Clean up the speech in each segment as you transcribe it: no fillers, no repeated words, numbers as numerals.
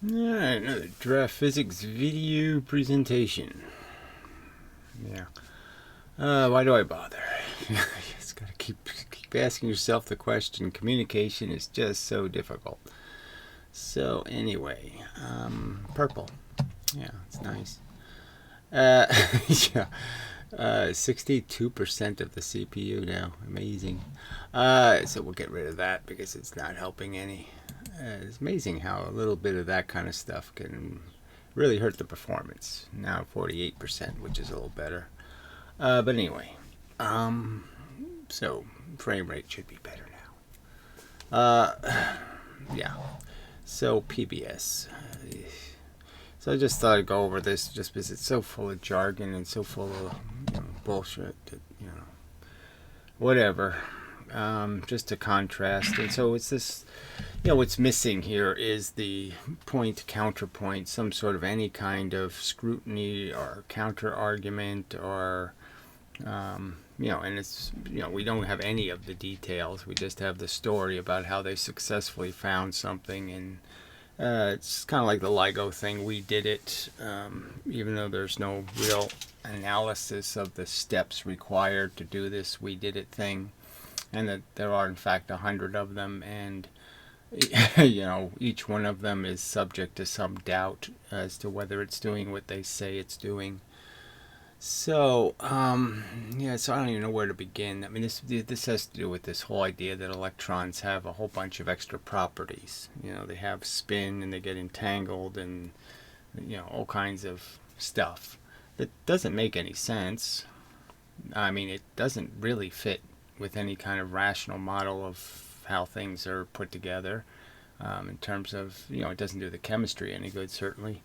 Alright, another draft physics video presentation. Yeah. Why do I bother? You just gotta keep asking yourself the question. Communication is just so difficult. So anyway, purple. Yeah, it's nice. Yeah. 62% of the CPU now. Amazing. So we'll get rid of that because it's not helping any. It's amazing how a little bit of that kind of stuff can really hurt the performance. Now 48%, which is a little better. But anyway, so frame rate should be better now. Yeah. So PBS. So I just thought I'd go over this just because it's so full of jargon and so full of bullshit that, whatever. Just to contrast. And so it's this, what's missing here is the point counterpoint, some sort of any kind of scrutiny or counter argument or, and it's, we don't have any of the details. We just have the story about how they successfully found something. And it's kind of like the LIGO thing. We did it, even though there's no real analysis of the steps required to do this we did it thing. And that there are, in fact, 100 of them, and each one of them is subject to some doubt as to whether it's doing what they say it's doing. So, so I don't even know where to begin. I mean, this has to do with this whole idea that electrons have a whole bunch of extra properties. They have spin, and they get entangled, and all kinds of stuff that doesn't make any sense. I mean, it doesn't really fit with any kind of rational model of how things are put together, in terms of, it doesn't do the chemistry any good, certainly,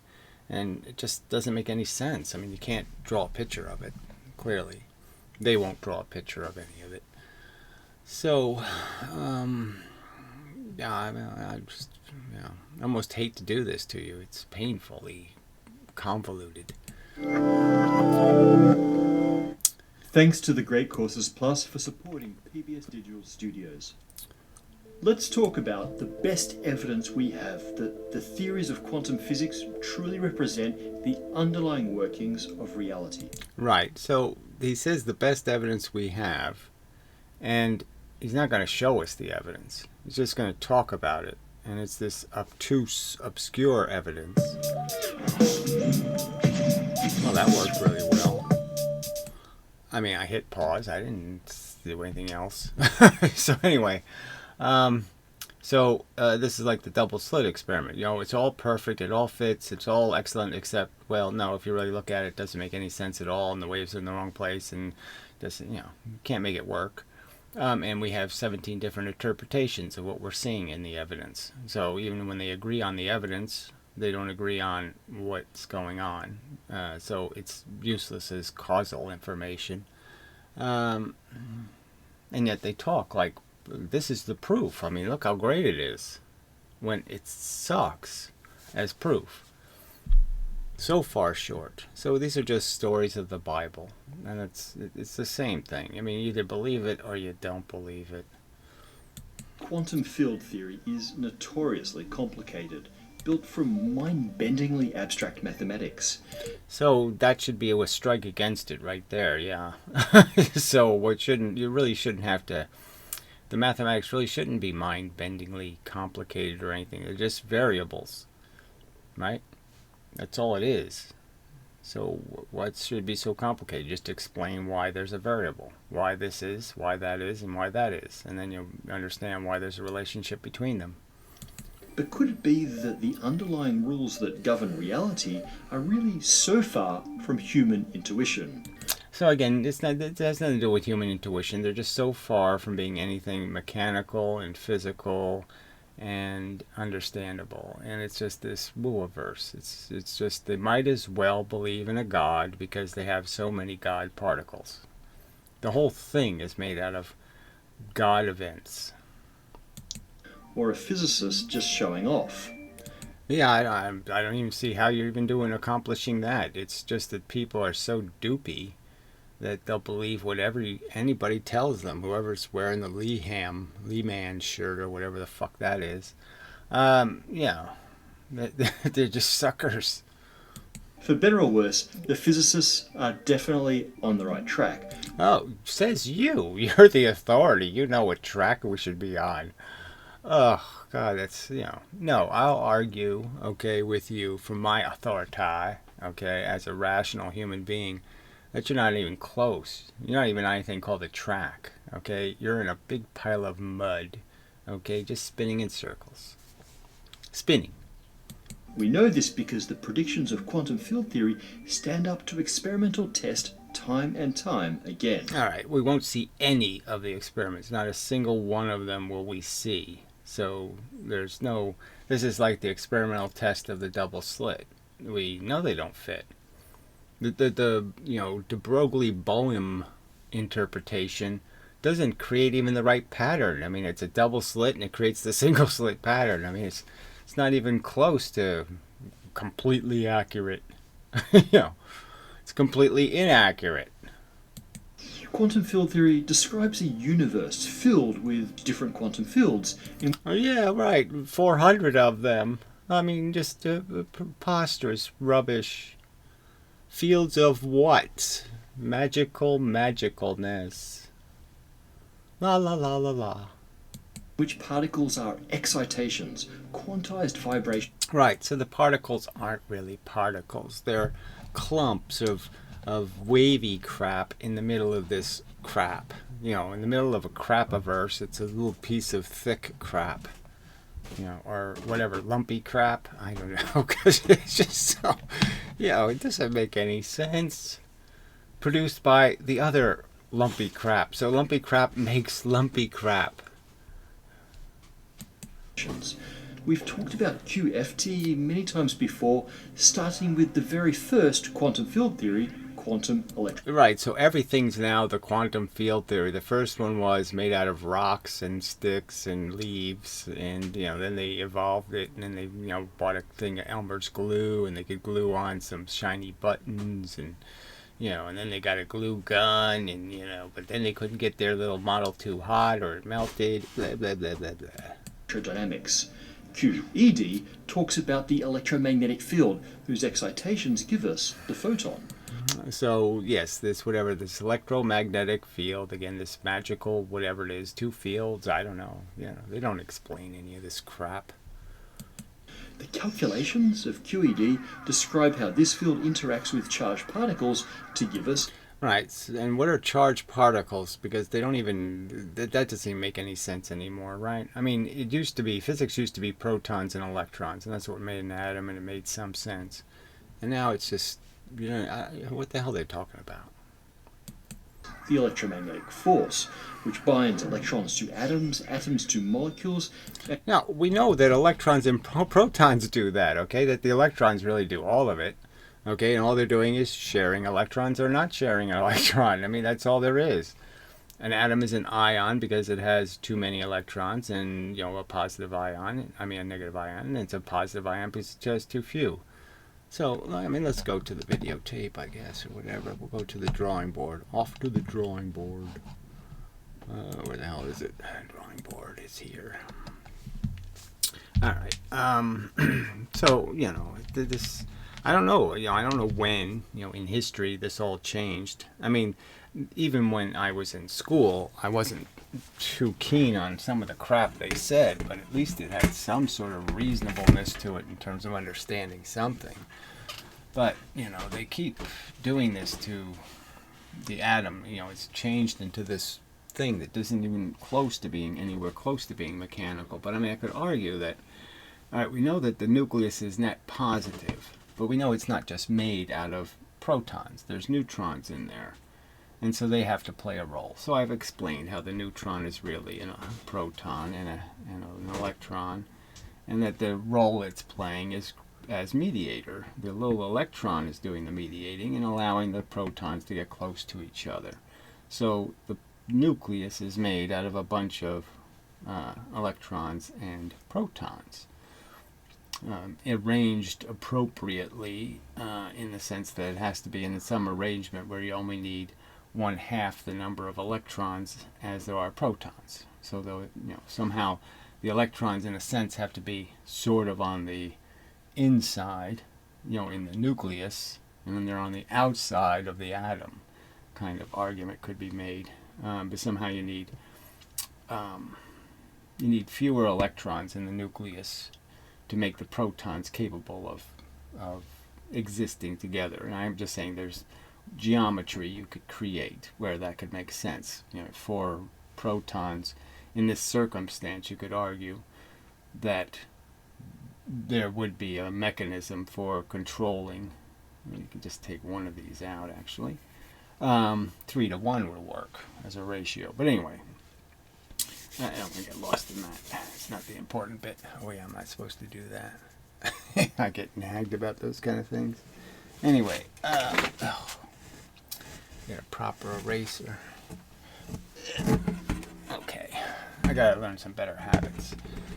and it just doesn't make any sense. I mean, you can't draw a picture of it, clearly. They won't draw a picture of any of it. So, I just, I almost hate to do this to you. It's painfully convoluted. Thanks to the Great Courses Plus for supporting PBS Digital Studios. Let's talk about the best evidence we have that the theories of quantum physics truly represent the underlying workings of reality. Right, so he says the best evidence we have, and he's not going to show us the evidence. He's just going to talk about it, and it's this obtuse, obscure evidence. Well, that worked really well. I mean, I hit pause. I didn't do anything else. So anyway, this is like the double slit experiment. It's all perfect. It all fits. It's all excellent, except, well, no, if you really look at it, it doesn't make any sense at all, and the waves are in the wrong place, and doesn't, you can't make it work. And we have 17 different interpretations of what we're seeing in the evidence. So even when they agree on the evidence, they don't agree on what's going on. So it's useless as causal information. And yet they talk like this is the proof. I mean, look how great it is, when it sucks as proof. So far short. So these are just stories of the Bible. And it's the same thing. I mean, you either believe it or you don't believe it. Quantum field theory is notoriously complicated, built from mind-bendingly abstract mathematics. So that should be a strike against it right there, yeah. So you really shouldn't have to, the mathematics really shouldn't be mind-bendingly complicated or anything. They're just variables, right? That's all it is. So what should be so complicated? Just explain why there's a variable, why this is, why that is, and why that is. And then you'll understand why there's a relationship between them. But could it be that the underlying rules that govern reality are really so far from human intuition? So again, it has nothing to do with human intuition. They're just so far from being anything mechanical and physical and understandable. And it's just this woo-averse. It's just they might as well believe in a god because they have so many god particles. The whole thing is made out of god events. Or a physicist just showing off. Yeah, I don't even see how you're even accomplishing that. It's just that people are so dupey that they'll believe whatever anybody tells them. Whoever's wearing the Lee Man shirt or whatever the fuck that is. They're just suckers. For better or worse, the physicists are definitely on the right track. Oh, says you. You're the authority. You know what track we should be on. Oh, God, that's, No, I'll argue, okay, with you from my authority, okay, as a rational human being, that you're not even close. You're not even on anything called a track, okay? You're in a big pile of mud, okay, just spinning in circles. Spinning. We know this because the predictions of quantum field theory stand up to experimental test time and time again. All right, we won't see any of the experiments. Not a single one of them will we see. So there's no. This is like the experimental test of the double slit. We know they don't fit. The de Broglie-Boehm interpretation doesn't create even the right pattern. I mean, it's a double slit and it creates the single slit pattern. I mean, it's not even close to completely accurate. It's completely inaccurate. Quantum field theory describes a universe filled with different quantum fields. Oh, yeah, right. 400 of them. I mean, just preposterous rubbish. Fields of what? Magicalness. La la la la la. Which particles are excitations, quantized vibrations. Right, so the particles aren't really particles. They're clumps of wavy crap in the middle of this crap. In the middle of a crapiverse, it's a little piece of thick crap. Or whatever, lumpy crap. I don't know, because it's just so, it doesn't make any sense. Produced by the other lumpy crap. So lumpy crap makes lumpy crap. We've talked about QFT many times before, starting with the very first quantum field theory, quantum electron. Right, so everything's now the quantum field theory. The first one was made out of rocks and sticks and leaves, and then they evolved it, and then they bought a thing of Elmer's glue, and they could glue on some shiny buttons, and and then they got a glue gun, and but then they couldn't get their little model too hot or it melted. Blah blah blah blah blah. Dynamics. QED talks about the electromagnetic field whose excitations give us the photon. So yes, this electromagnetic field, again, this magical whatever it is, two fields, I don't know. They don't explain any of this crap. The calculations of QED describe how this field interacts with charged particles to give us. Right, and what are charged particles? Because they don't even, that doesn't even make any sense anymore, right? I mean, physics used to be protons and electrons, and that's what made an atom, and it made some sense. And now it's just, what the hell are they talking about? The electromagnetic force, which binds electrons to atoms, atoms to molecules. Now, we know that electrons and protons do that, okay? That the electrons really do all of it. Okay, and all they're doing is sharing electrons or not sharing an electron. I mean, that's all there is. An atom is an ion because it has too many electrons, and a positive ion, a negative ion, and it's a positive ion because it has too few. So, let's go to the videotape, I guess, or whatever. We'll go to the drawing board. Off to the drawing board. Where the hell is it? Drawing board is here. All right. So, this. I don't know. I don't know when, in history this all changed. I mean, even when I was in school, I wasn't too keen on some of the crap they said, but at least it had some sort of reasonableness to it in terms of understanding something. But, they keep doing this to the atom. It's changed into this thing that isn't even close to being anywhere close to being mechanical. But I could argue that, all right, we know that the nucleus is net positive. But we know it's not just made out of protons. There's neutrons in there. And so they have to play a role. So I've explained how the neutron is really a proton and an electron. And that the role it's playing is as mediator. The little electron is doing the mediating and allowing the protons to get close to each other. So the nucleus is made out of a bunch of electrons and protons. Arranged appropriately in the sense that it has to be in some arrangement where you only need 1/2 the number of electrons as there are protons. So somehow the electrons in a sense have to be sort of on the inside, in the nucleus, and then they're on the outside of the atom. Kind of argument could be made, but somehow you need fewer electrons in the nucleus to make the protons capable of existing together. And I'm just saying there's geometry you could create where that could make sense. For protons in this circumstance, you could argue that there would be a mechanism for controlling. You could just take one of these out, actually. 3 to 1 would work as a ratio. But anyway, I don't want to get lost in that. It's not the important bit. Oh yeah, I'm not supposed to do that. I get nagged about those kind of things. Anyway, get a proper eraser. Okay, I gotta learn some better habits.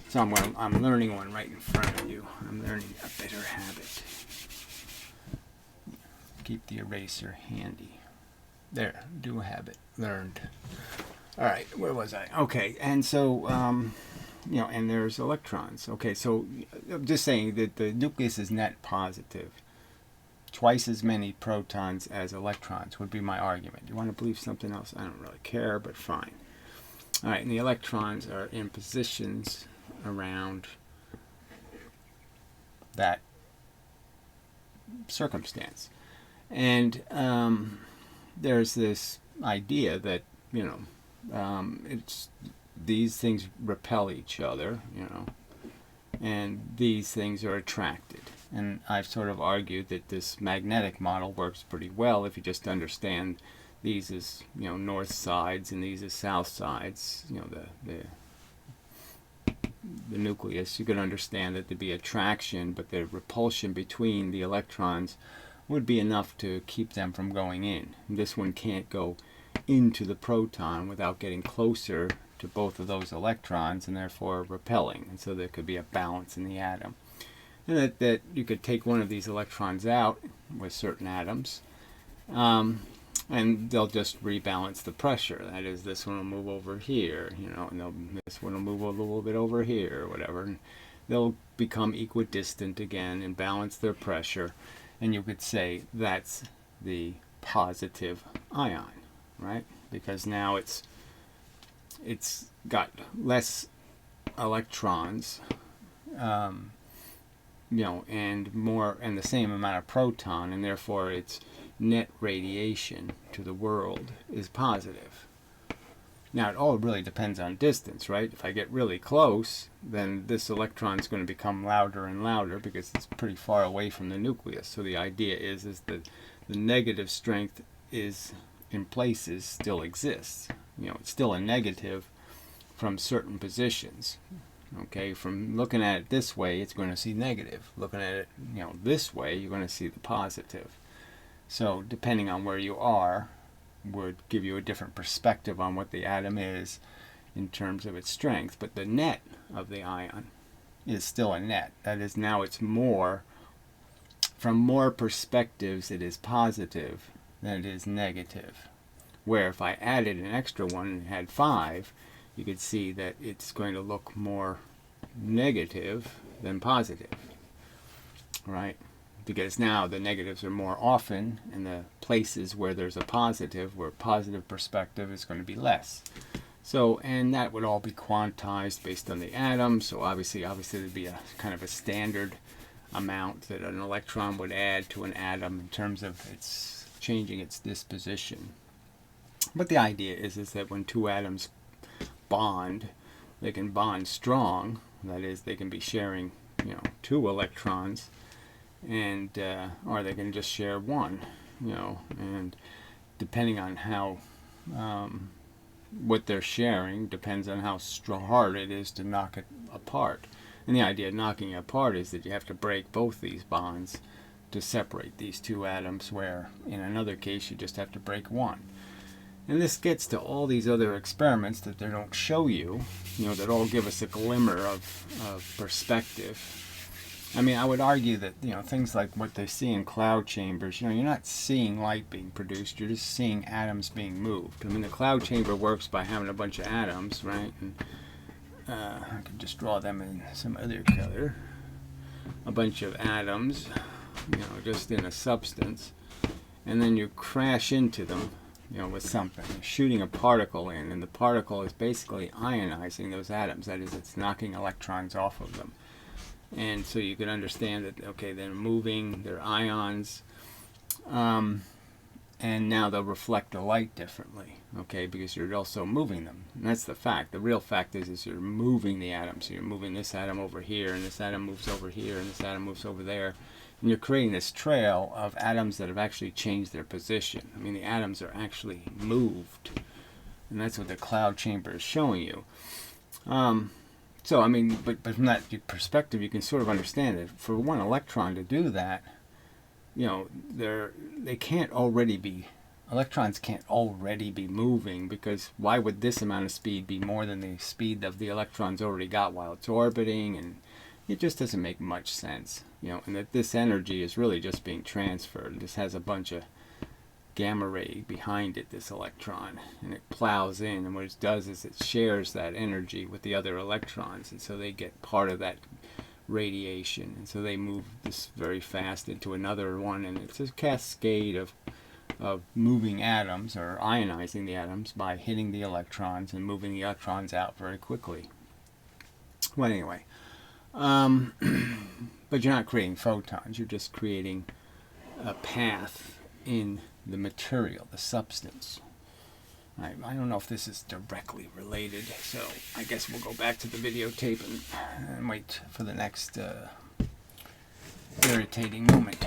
So I'm learning one right in front of you. I'm learning a better habit. Keep the eraser handy. There, do a habit learned. All right, where was I? Okay, and so, and there's electrons. Okay, so I'm just saying that the nucleus is net positive. Twice as many protons as electrons would be my argument. You want to believe something else? I don't really care, but fine. All right, and the electrons are in positions around that circumstance. And there's this idea that, it's these things repel each other, and these things are attracted. And I've sort of argued that this magnetic model works pretty well if you just understand these as, north sides and these as south sides, the nucleus. You can understand that there'd be attraction, but the repulsion between the electrons would be enough to keep them from going in. This one can't go into the proton without getting closer to both of those electrons and therefore repelling. And so there could be a balance in the atom. And that you could take one of these electrons out with certain atoms, and they'll just rebalance the pressure. That is, this one will move over here, and this one will move a little bit over here, or whatever. And they'll become equidistant again and balance their pressure. And you could say that's the positive ion, right? Because now it's got less electrons, and more, and the same amount of proton, and therefore its net radiation to the world is positive. Now it all really depends on distance, right? If I get really close, then this electron is going to become louder and louder because it's pretty far away from the nucleus. So the idea is that the negative strength is in places still exists. It's still a negative from certain positions. Okay, from looking at it this way, it's going to see negative. Looking at it, this way, you're going to see the positive. So depending on where you are, would give you a different perspective on what the atom is in terms of its strength. But the net of the ion is still a net. That is, now it's more, from more perspectives, it is positive than it is negative. Where if I added an extra one and had 5, you could see that it's going to look more negative than positive, right? Because now the negatives are more often in the places where there's a positive, where positive perspective is going to be less. So, and that would all be quantized based on the atom. So obviously there'd be a kind of a standard amount that an electron would add to an atom in terms of its changing its disposition. But the idea is that when two atoms bond, they can bond strong. That is, they can be sharing, 2 electrons, and or they can just share 1, and depending on how what they're sharing depends on how hard it is to knock it apart. And the idea of knocking it apart is that you have to break both these bonds to separate these 2 atoms, where in another case you just have to break 1. And this gets to all these other experiments that they don't show you, that all give us a glimmer of perspective. I mean, I would argue that, things like what they see in cloud chambers, you're not seeing light being produced, you're just seeing atoms being moved. I mean, the cloud chamber works by having a bunch of atoms, right? And I could just draw them in some other color. a bunch of atoms, just in a substance, and then you crash into them, with something, shooting a particle in, and the particle is basically ionizing those atoms. That is, it's knocking electrons off of them. And so you can understand that, okay, they're moving, they're ions, and now they'll reflect the light differently, okay, because you're also moving them. And that's the fact. The real fact is you're moving the atoms. So you're moving this atom over here, and this atom moves over here, and this atom moves over there. And you're creating this trail of atoms that have actually changed their position. I mean, the atoms are actually moved. And that's what the cloud chamber is showing you. So, I mean, but from that perspective, you can sort of understand that for one electron to do that, they can't already be, electrons can't already be moving, because why would this amount of speed be more than the speed of the electrons already got while it's orbiting? And it just doesn't make much sense, and that this energy is really just being transferred. This has a bunch of gamma ray behind it, this electron, and it plows in, and what it does is it shares that energy with the other electrons, and so they get part of that radiation, and so they move this very fast into another one, and it's a cascade of moving atoms, or ionizing the atoms by hitting the electrons and moving the electrons out very quickly. Well, anyway, but you're not creating photons, you're just creating a path in the material, the substance. I don't know if this is directly related, so I guess we'll go back to the videotape and wait for the next irritating moment,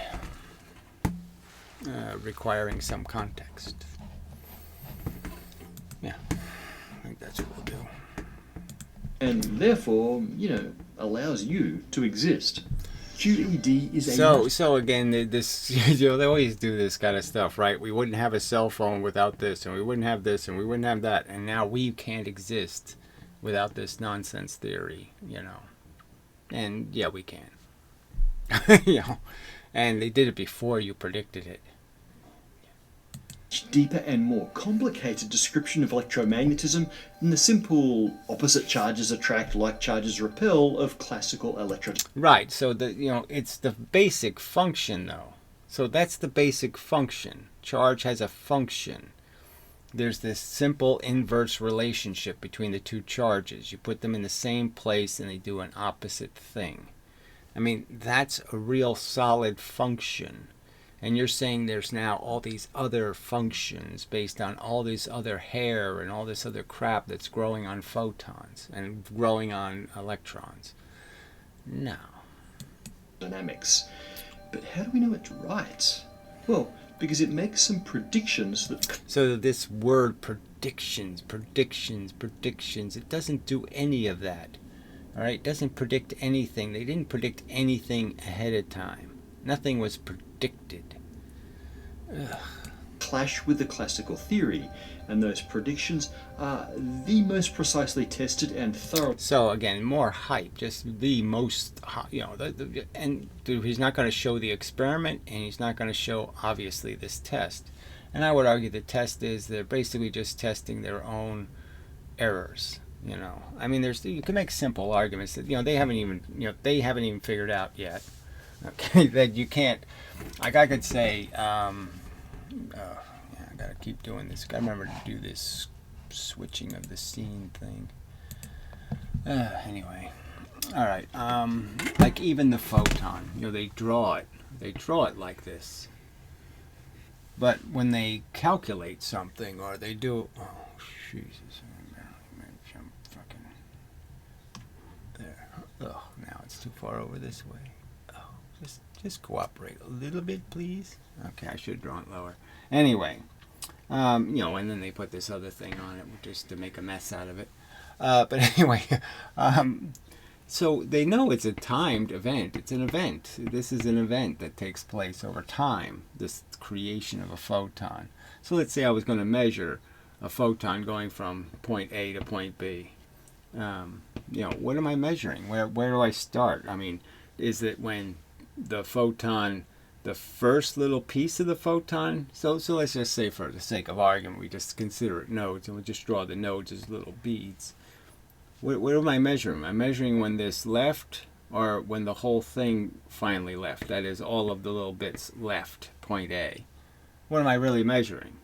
requiring some context. Yeah, I think that's what we'll do. And therefore, allows you to exist. QED is so again, this they always do this kind of stuff, right? We wouldn't have a cell phone without this, and we wouldn't have this, and we wouldn't have that, and now we can't exist without this nonsense theory, And yeah, we can. And they did it before you predicted it. Deeper and more complicated description of electromagnetism than the simple opposite charges attract, like charges repel of classical electrons. Right. So it's the basic function, though. So that's the basic function. Charge has a function. There's this simple inverse relationship between the two charges. You put them in the same place and they do an opposite thing. I mean, that's a real solid function. And you're saying there's now all these other functions based on all this other hair and all this other crap that's growing on photons and growing on electrons. No. Dynamics. But how do we know it's right? Well, because it makes some predictions that... So this word predictions, it doesn't do any of that. All right? It doesn't predict anything. They didn't predict anything ahead of time. Nothing was predicted. Ugh. Clash with the classical theory, and those predictions are the most precisely tested and thorough. So again, more hype, just the most, and he's not going to show the experiment, and he's not going to show, obviously, this test. And I would argue the test is they're basically just testing their own errors. I mean, you can make simple arguments that they haven't even figured out yet. Okay, that you can't. Like I could say, I gotta keep doing this. Gotta remember to do this switching of the scene thing. Anyway, all right. Like even the photon, they draw it. They draw it like this. But when they calculate something, or they do, oh Jesus, I'm fucking there. Oh, now it's too far over this way. Just cooperate a little bit, please. Okay, I should have drawn it lower. Anyway, and then they put this other thing on it just to make a mess out of it. But anyway, so they know it's a timed event. It's an event. This is an event that takes place over time, this creation of a photon. So let's say I was going to measure a photon going from point A to point B. What am I measuring? Where do I start? I mean, is it when the photon, the first little piece of the photon, so let's just say, for the sake of argument, we just consider it nodes, and we just draw the nodes as little beads. What am I measuring? Am I measuring when this left or when the whole thing finally left, that is, all of the little bits left point A? What am I really measuring?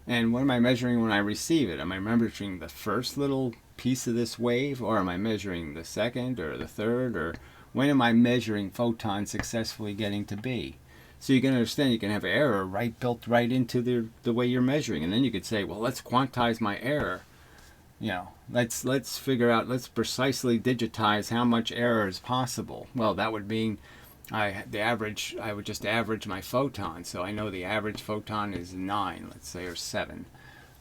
And what am I measuring when I receive it? Am I measuring the first little piece of this wave, or am I measuring the second or the third, or when am I measuring photons successfully getting to B? So you can understand you can have error built right into the way you're measuring, and then you could say, well, let's quantize my error. Let's figure out, let's precisely digitize how much error is possible. Well, that would mean I would just average my photons. So I know the average photon is 9, let's say, or 7.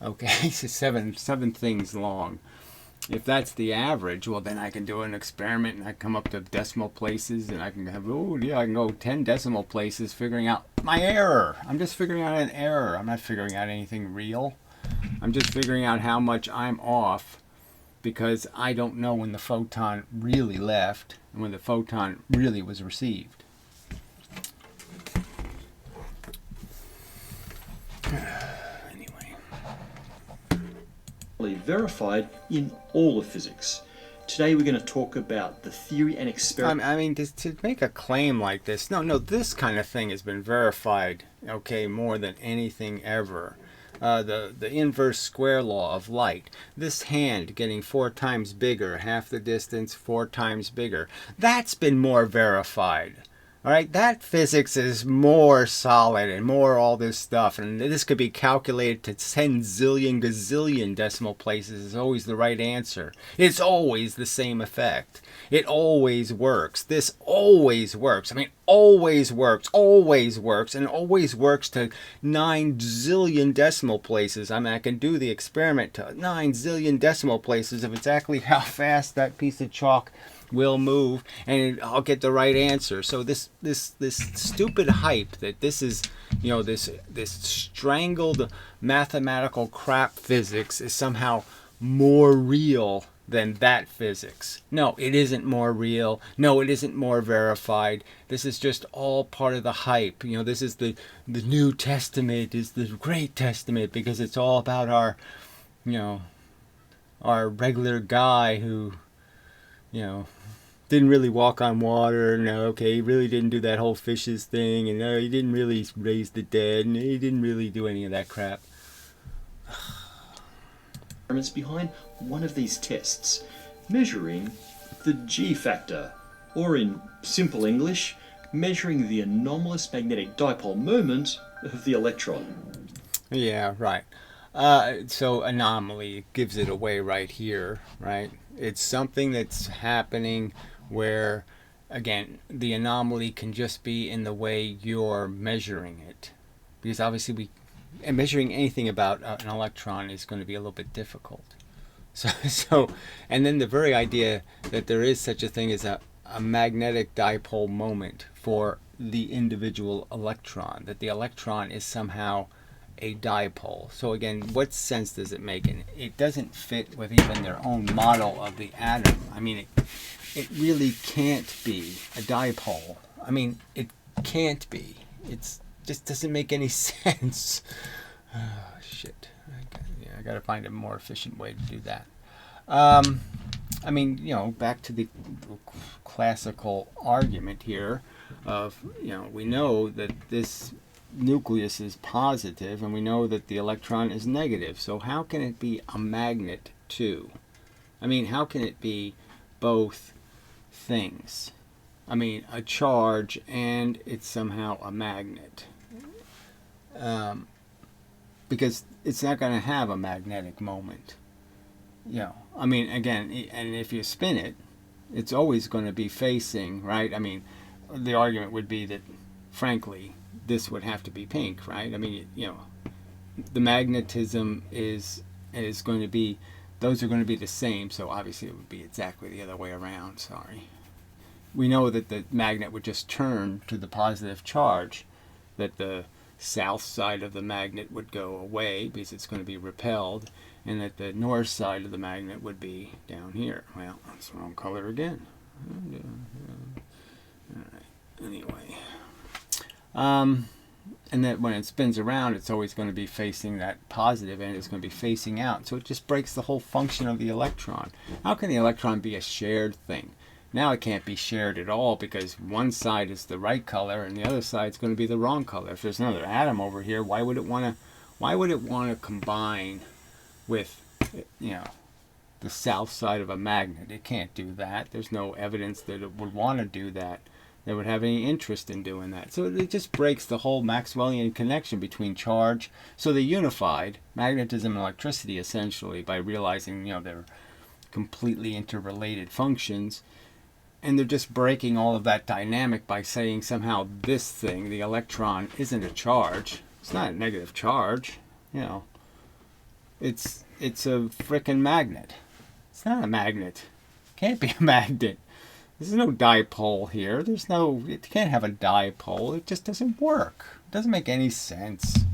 Okay, so seven things long. If that's the average, well, then I can do an experiment and I come up to decimal places, and I can have, I can go 10 decimal places figuring out my error. I'm just figuring out an error. I'm not figuring out anything real. I'm just figuring out how much I'm off because I don't know when the photon really left and when the photon really was received. Verified in all of physics. Today we're going to talk about the theory and experiment. I mean, to make a claim like this, no, this kind of thing has been verified, okay, more than anything ever. The inverse square law of light. This hand getting 4 times bigger, half the distance, 4 times bigger. That's been more verified. All right, that physics is more solid and more all this stuff, and this could be calculated to 10 zillion gazillion decimal places is always the right answer. It's always the same effect. It always works. This always works. I mean, always works, and always works to 9 zillion decimal places. I mean, I can do the experiment to 9 zillion decimal places of exactly how fast that piece of chalk will move, and I'll get the right answer. So this stupid hype that this is, this strangled mathematical crap physics is somehow more real than that physics. No, it isn't more real. No, it isn't more verified. This is just all part of the hype. This is the New Testament is the Great Testament because it's all about our regular guy who didn't really walk on water. No, okay, he really didn't do that whole fishes thing, and no, he didn't really raise the dead, and he didn't really do any of that crap. Behind one of these tests, measuring the G factor, or in simple English, measuring the anomalous magnetic dipole moment of the electron. Yeah, right. So anomaly gives it away right here, right? It's something that's happening where, again, the anomaly can just be in the way you're measuring it. Because obviously measuring anything about an electron is going to be a little bit difficult. So, and then the very idea that there is such a thing as a magnetic dipole moment for the individual electron, that the electron is somehow a dipole. So again, what sense does it make? And it doesn't fit with even their own model of the atom. I mean, it really can't be a dipole. I mean, it can't be. It just doesn't make any sense. Oh, shit. I got to find a more efficient way to do that. I mean, back to the classical argument here of, we know that this nucleus is positive, and we know that the electron is negative. So how can it be a magnet too? I mean, how can it be both things? I mean, a charge and it's somehow a magnet. Because it's not going to have a magnetic moment. I mean, again, and if you spin it, it's always going to be facing, right? I mean, the argument would be that, frankly, this would have to be pink, right? I mean, the magnetism is going to be, those are going to be the same, so obviously it would be exactly the other way around, sorry. We know that the magnet would just turn to the positive charge, that the south side of the magnet would go away because it's going to be repelled, and that the north side of the magnet would be down here. Well, that's the wrong color again. Alright, anyway. And that when it spins around, it's always going to be facing that positive end. It's going to be facing out. So it just breaks the whole function of the electron. How can the electron be a shared thing? Now it can't be shared at all because one side is the right color and the other side is going to be the wrong color. If there's another atom over here, why would it want to combine with, the south side of a magnet? It can't do that. There's no evidence that it would want to do that. That would have any interest in doing that. So it just breaks the whole Maxwellian connection between charge. So they unified magnetism and electricity essentially by realizing, they're completely interrelated functions. And they're just breaking all of that dynamic by saying somehow this thing, the electron, isn't a charge. It's not a negative charge. It's a frickin' magnet. It's not a magnet. It can't be a magnet. There's no dipole here. It can't have a dipole. It just doesn't work. It doesn't make any sense.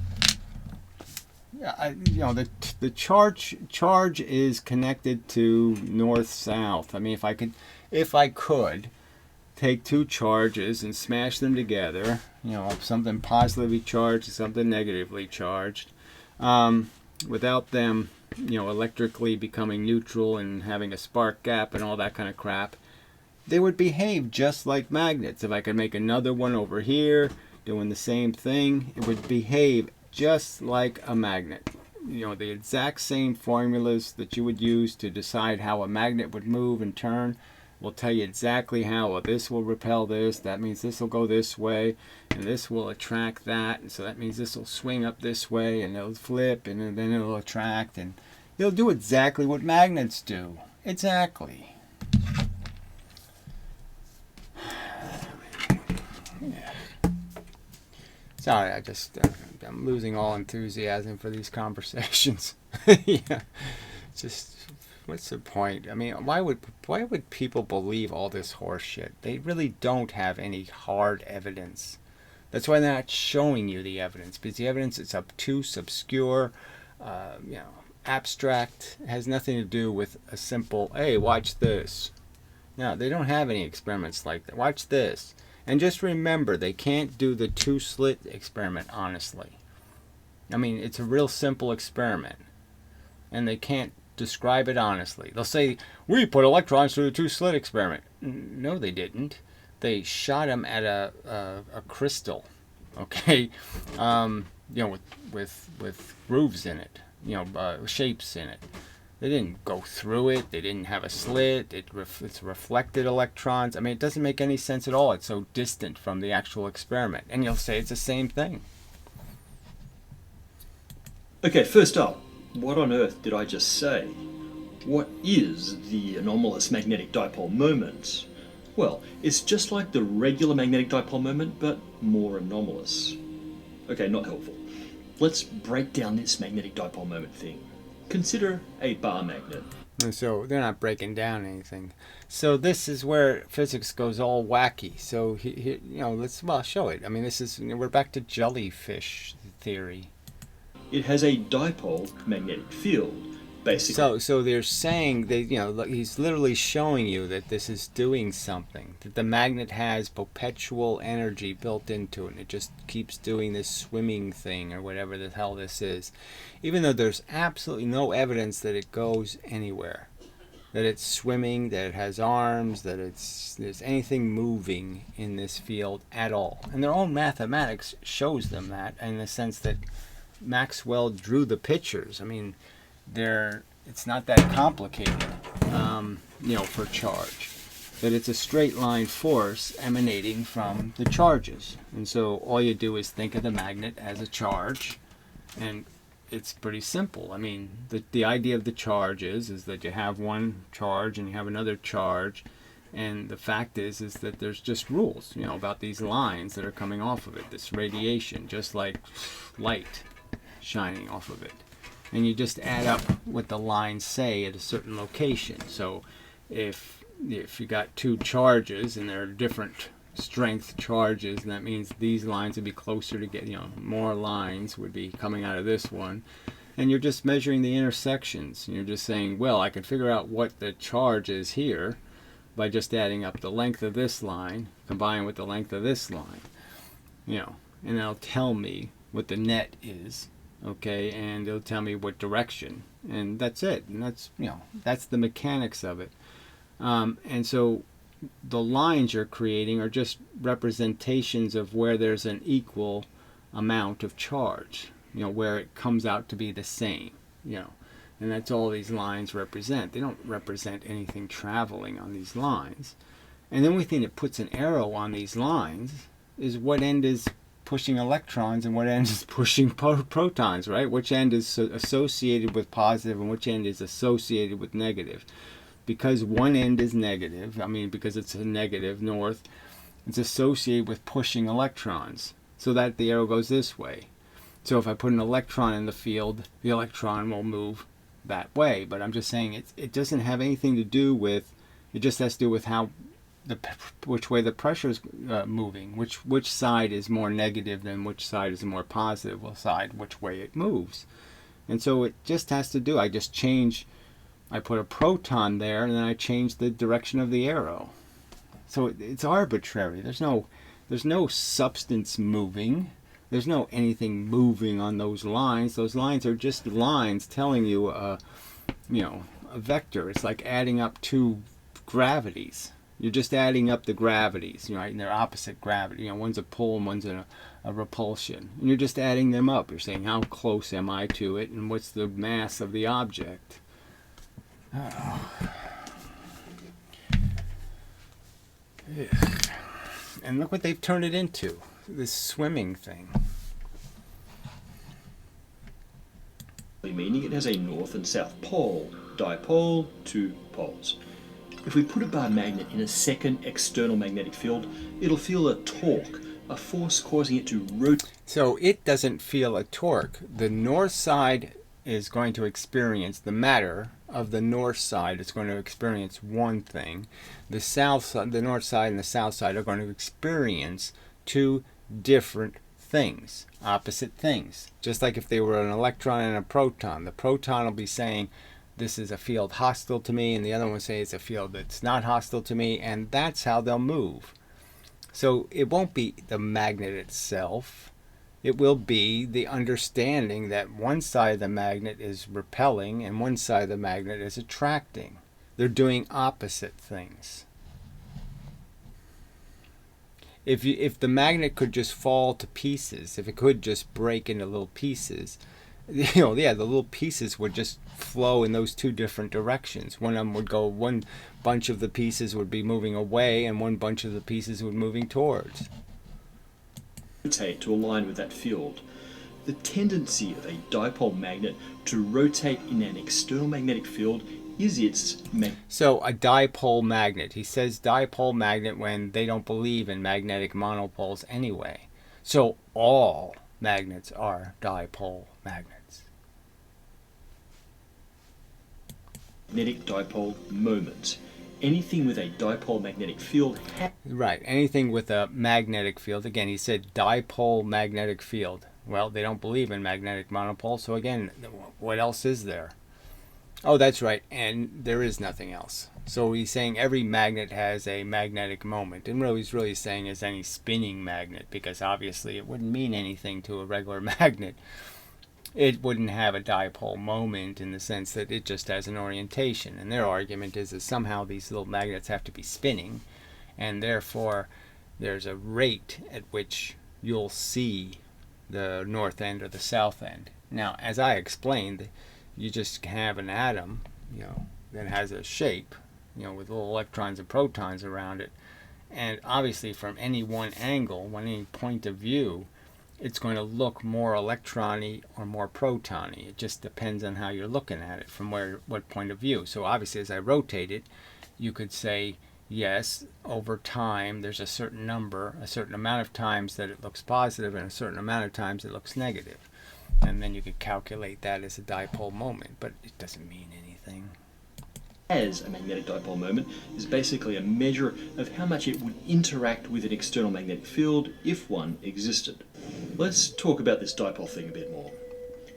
The charge is connected to north-south. I mean, if I could take two charges and smash them together, something positively charged and something negatively charged, without them, electrically becoming neutral and having a spark gap and all that kind of crap, they would behave just like magnets. If I could make another one over here doing the same thing, it would behave just like a magnet. The exact same formulas that you would use to decide how a magnet would move and turn will tell you exactly how this will repel this. That means this will go this way, and this will attract that. And so that means this will swing up this way, and it'll flip, and then it'll attract, and it'll do exactly what magnets do. Exactly. Sorry, I'm losing all enthusiasm for these conversations. Yeah, just what's the point? I mean, why would people believe all this horse shit? They really don't have any hard evidence. That's why they're not showing you the evidence, because the evidence is obtuse, obscure, abstract. It has nothing to do with a simple, hey, watch this. No, they don't have any experiments like that. Watch this. And just remember, they can't do the two-slit experiment honestly. I mean, it's a real simple experiment. And they can't describe it honestly. They'll say, we put electrons through the two-slit experiment. No, they didn't. They shot them at a crystal, okay? With grooves in it, shapes in it. They didn't go through it. They didn't have a slit. It's reflected electrons. I mean, it doesn't make any sense at all. It's so distant from the actual experiment. And you'll say it's the same thing. Okay, first up, what on earth did I just say? What is the anomalous magnetic dipole moment? Well, it's just like the regular magnetic dipole moment, but more anomalous. Okay, not helpful. Let's break down this magnetic dipole moment thing. Consider a bar magnet. And so they're not breaking down anything. So this is where physics goes all wacky. So let's show it. I mean, we're back to jellyfish theory. It has a dipole magnetic field, basically. So they're saying he's literally showing you that this is doing something. That the magnet has perpetual energy built into it. And it just keeps doing this swimming thing or whatever the hell this is. Even though there's absolutely no evidence that it goes anywhere. That it's swimming, that it has arms, that there's anything moving in this field at all. And their own mathematics shows them that, in the sense that Maxwell drew the pictures. I mean, it's not that complicated, for charge. That it's a straight line force emanating from the charges. And so all you do is think of the magnet as a charge, and it's pretty simple. I mean, the idea of the charge is that you have one charge and you have another charge, and the fact is that there's just rules, about these lines that are coming off of it, this radiation, just like light shining off of it. And you just add up what the lines say at a certain location. So if you got two charges and they're different strength charges, and that means these lines would be closer to get, more lines would be coming out of this one. And you're just measuring the intersections. And you're just saying, well, I can figure out what the charge is here by just adding up the length of this line combined with the length of this line. And that'll tell me what the net is. Okay, and it'll tell me what direction, and that's it. And that's the mechanics of it. And so the lines you're creating are just representations of where there's an equal amount of charge, where it comes out to be the same, and that's all these lines represent. They don't represent anything traveling on these lines. And then we think it puts an arrow on these lines is what end is pushing electrons and what end is pushing protons, right? Which end is associated with positive and which end is associated with negative. Because one end is negative, because it's a negative north, it's associated with pushing electrons, so that the arrow goes this way. So if I put an electron in the field, the electron will move that way. But I'm just saying it doesn't have anything to do with, it just has to do with which way the pressure is moving, which side is more negative than which side is more positive side, which way it moves. And so it just has to do, I put a proton there and then I change the direction of the arrow. So it's arbitrary. There's no substance moving. There's no anything moving on those lines. Those lines are just lines telling you a vector. It's like adding up two gravities. You're just adding up the gravities, right? And they're opposite gravity. One's a pull and one's a repulsion. And you're just adding them up. You're saying, how close am I to it? And what's the mass of the object? Oh. And look what they've turned it into. This swimming thing. Meaning it has a north and south pole, dipole, two poles. If we put a bar magnet in a second external magnetic field, it'll feel a torque, a force causing it to rotate. So it doesn't feel a torque. The north side is going to experience, the matter of the north side is going to experience one thing. The south side, the north side and the south side are going to experience two different things, opposite things. Just like if they were an electron and a proton. The proton will be saying, this is a field hostile to me, and the other one will say it's a field that's not hostile to me, and that's how they'll move. So it won't be the magnet itself. It will be the understanding that one side of the magnet is repelling and one side of the magnet is attracting. They're doing opposite things. If the magnet could just fall to pieces, if it could just break into little pieces, the little pieces would just flow in those two different directions. One bunch of the pieces would be moving away and one bunch of the pieces would be moving towards. Rotate to align with that field. The tendency of a dipole magnet to rotate in an external magnetic field is its So a dipole magnet. He says dipole magnet when they don't believe in magnetic monopoles anyway. So all magnets are dipole magnets. Magnetic dipole moment. Anything with a dipole magnetic field. Right, anything with a magnetic field. Again, he said dipole magnetic field. Well, they don't believe in magnetic monopoles, so again, what else is there? Oh, that's right, and there is nothing else. So he's saying every magnet has a magnetic moment. And what he's really saying is any spinning magnet, because obviously it wouldn't mean anything to a regular magnet. It wouldn't have a dipole moment in the sense that it just has an orientation. And their argument is that somehow these little magnets have to be spinning, and therefore there's a rate at which you'll see the north end or the south end. Now, as I explained, you just have an atom, that has a shape, with little electrons and protons around it. And obviously from any one angle, any point of view, it's going to look more electron-y or more proton-y. It just depends on how you're looking at it, from what point of view. So obviously as I rotate it, you could say, yes, over time there's a certain amount of times that it looks positive and a certain amount of times it looks negative. And then you could calculate that as a dipole moment, but it doesn't mean anything. As a magnetic dipole moment is basically a measure of how much it would interact with an external magnetic field if one existed. Let's talk about this dipole thing a bit more.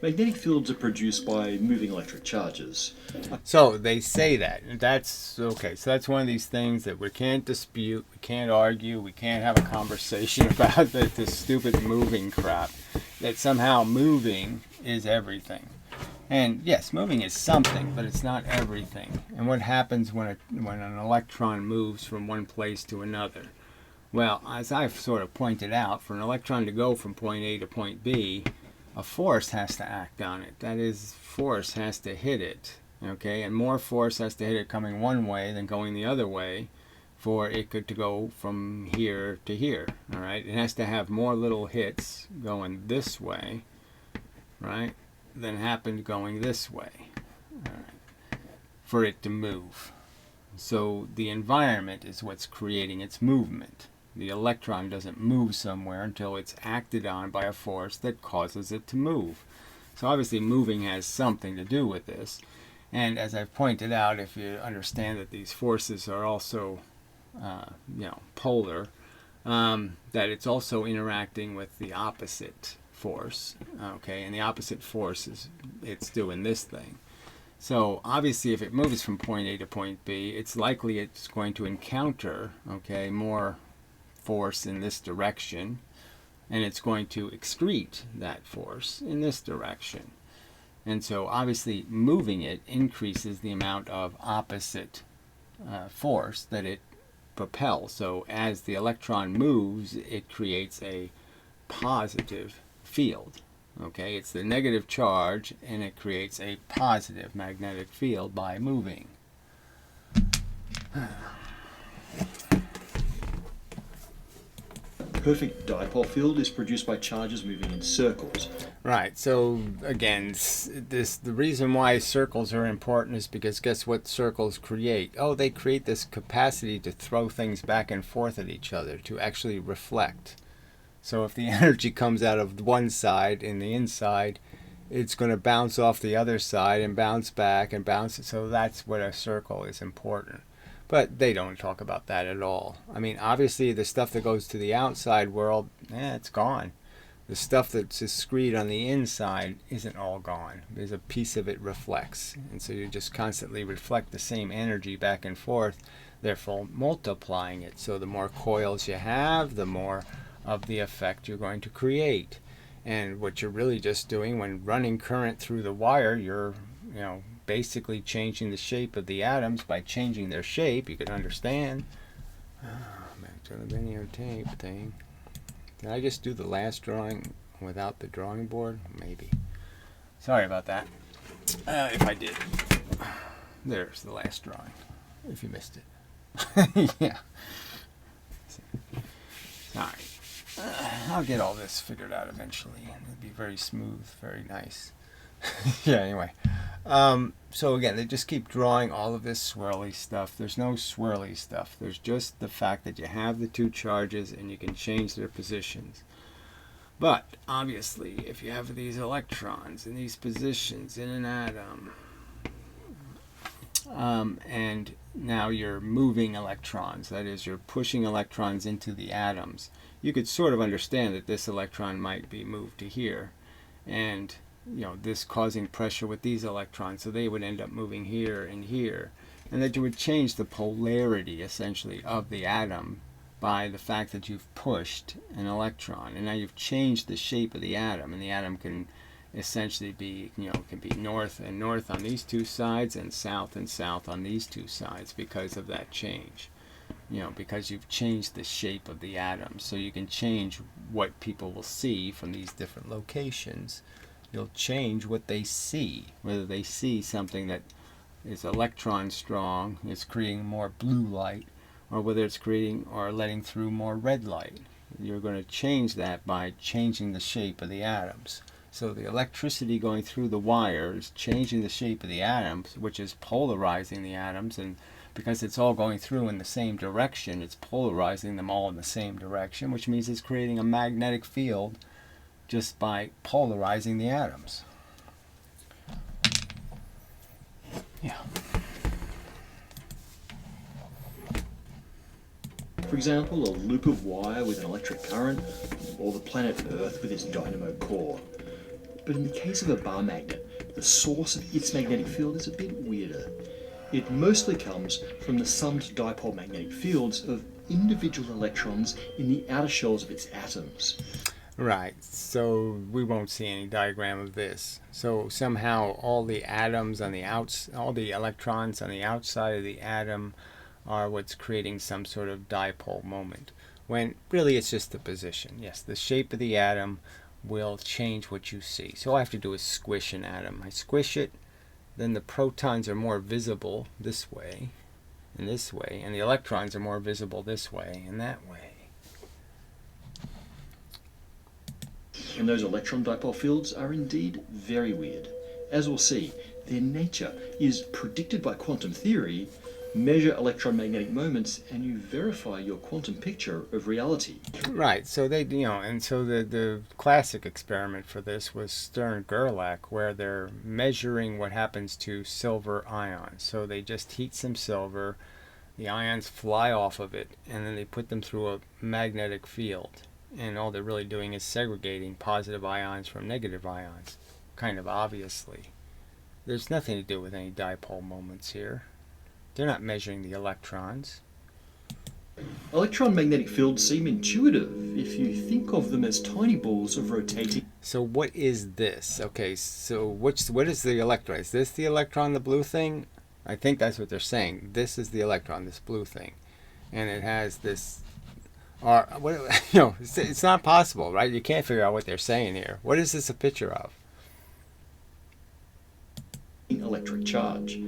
Magnetic fields are produced by moving electric charges. So they say that. That's okay. So that's one of these things that we can't dispute, we can't argue, we can't have a conversation about this stupid moving crap. That somehow moving is everything. And yes, moving is something, but it's not everything. And what happens when an electron moves from one place to another? Well, as I've sort of pointed out, for an electron to go from point A to point B, a force has to act on it. That is, force has to hit it. Okay, and more force has to hit it coming one way than going the other way for it to go from here to here. All right, it has to have more little hits going this way, right, than happened going this way, all right, for it to move. So the environment is what's creating its movement. The electron doesn't move somewhere until it's acted on by a force that causes it to move. So obviously moving has something to do with this. And as I've pointed out, if you understand that these forces are also polar, that it's also interacting with the opposite force, okay, and the opposite force is it's doing this thing. So obviously if it moves from point A to point B, it's likely it's going to encounter, okay, more force in this direction, and it's going to excrete that force in this direction. And so obviously moving it increases the amount of opposite force that it propels. So as the electron moves, it creates a positive field. Okay, it's the negative charge, and it creates a positive magnetic field by moving. Perfect dipole field is produced by charges moving in circles. Right. So again, the reason why circles are important is because guess what circles create? Oh, they create this capacity to throw things back and forth at each other, to actually reflect. So if the energy comes out of one side in the inside, it's going to bounce off the other side and bounce back and bounce. So that's what a circle is important. But they don't talk about that at all. I mean, obviously the stuff that goes to the outside world, it's gone. The stuff that's excreted on the inside isn't all gone. There's a piece of it reflects. And so you just constantly reflect the same energy back and forth, therefore multiplying it. So the more coils you have, the more of the effect you're going to create. And what you're really just doing when running current through the wire, you're, basically changing the shape of the atoms by changing their shape. You can understand. Back to the videotape thing. Did I just do the last drawing without the drawing board? Maybe. Sorry about that. If I did. There's the last drawing. If you missed it. Yeah. Sorry. I'll get all this figured out eventually. It'll be very smooth, very nice. Yeah, anyway. So again, they just keep drawing all of this swirly stuff. There's no swirly stuff. There's just the fact that you have the two charges and you can change their positions. But obviously, if you have these electrons in these positions in an atom, and now you're moving electrons, that is, you're pushing electrons into the atoms, you could sort of understand that this electron might be moved to here, and this causing pressure with these electrons, so they would end up moving here and here, and that you would change the polarity essentially of the atom by the fact that you've pushed an electron, and now you've changed the shape of the atom, and the atom can essentially be, can be north and north on these two sides and south on these two sides because of that change. Because you've changed the shape of the atom, so you can change what people will see from these different locations. You'll change what they see, whether they see something that is electron strong, is creating more blue light, or whether it's creating or letting through more red light. You're going to change that by changing the shape of the atoms. So the electricity going through the wire is changing the shape of the atoms, which is polarizing the atoms, and because it's all going through in the same direction, it's polarizing them all in the same direction, which means it's creating a magnetic field just by polarizing the atoms. Yeah. For example, a loop of wire with an electric current, or the planet Earth with its dynamo core. But in the case of a bar magnet, the source of its magnetic field is a bit weirder. It mostly comes from the summed dipole magnetic fields of individual electrons in the outer shells of its atoms. Right, so we won't see any diagram of this. So somehow all the atoms on the all the electrons on the outside of the atom are what's creating some sort of dipole moment. When really it's just the position. Yes, the shape of the atom will change what you see. So all I have to do is squish an atom. I squish it, then the protons are more visible this way and this way, and the electrons are more visible this way and that way. And those electron dipole fields are indeed very weird. As we'll see, their nature is predicted by quantum theory. Measure electromagnetic moments and you verify your quantum picture of reality. Right, so and so the classic experiment for this was Stern-Gerlach, where they're measuring what happens to silver ions. So they just heat some silver, the ions fly off of it, and then they put them through a magnetic field. And all they're really doing is segregating positive ions from negative ions, kind of obviously. There's nothing to do with any dipole moments here. They're not measuring the electrons. Electron magnetic fields seem intuitive if you think of them as tiny balls of rotating. So what is this? Okay, so what is the electron? Is this the electron, the blue thing? I think that's what they're saying. This is the electron, this blue thing. And it has this... it's not possible, right? You can't figure out what they're saying here. What is this a picture of? Electric charge.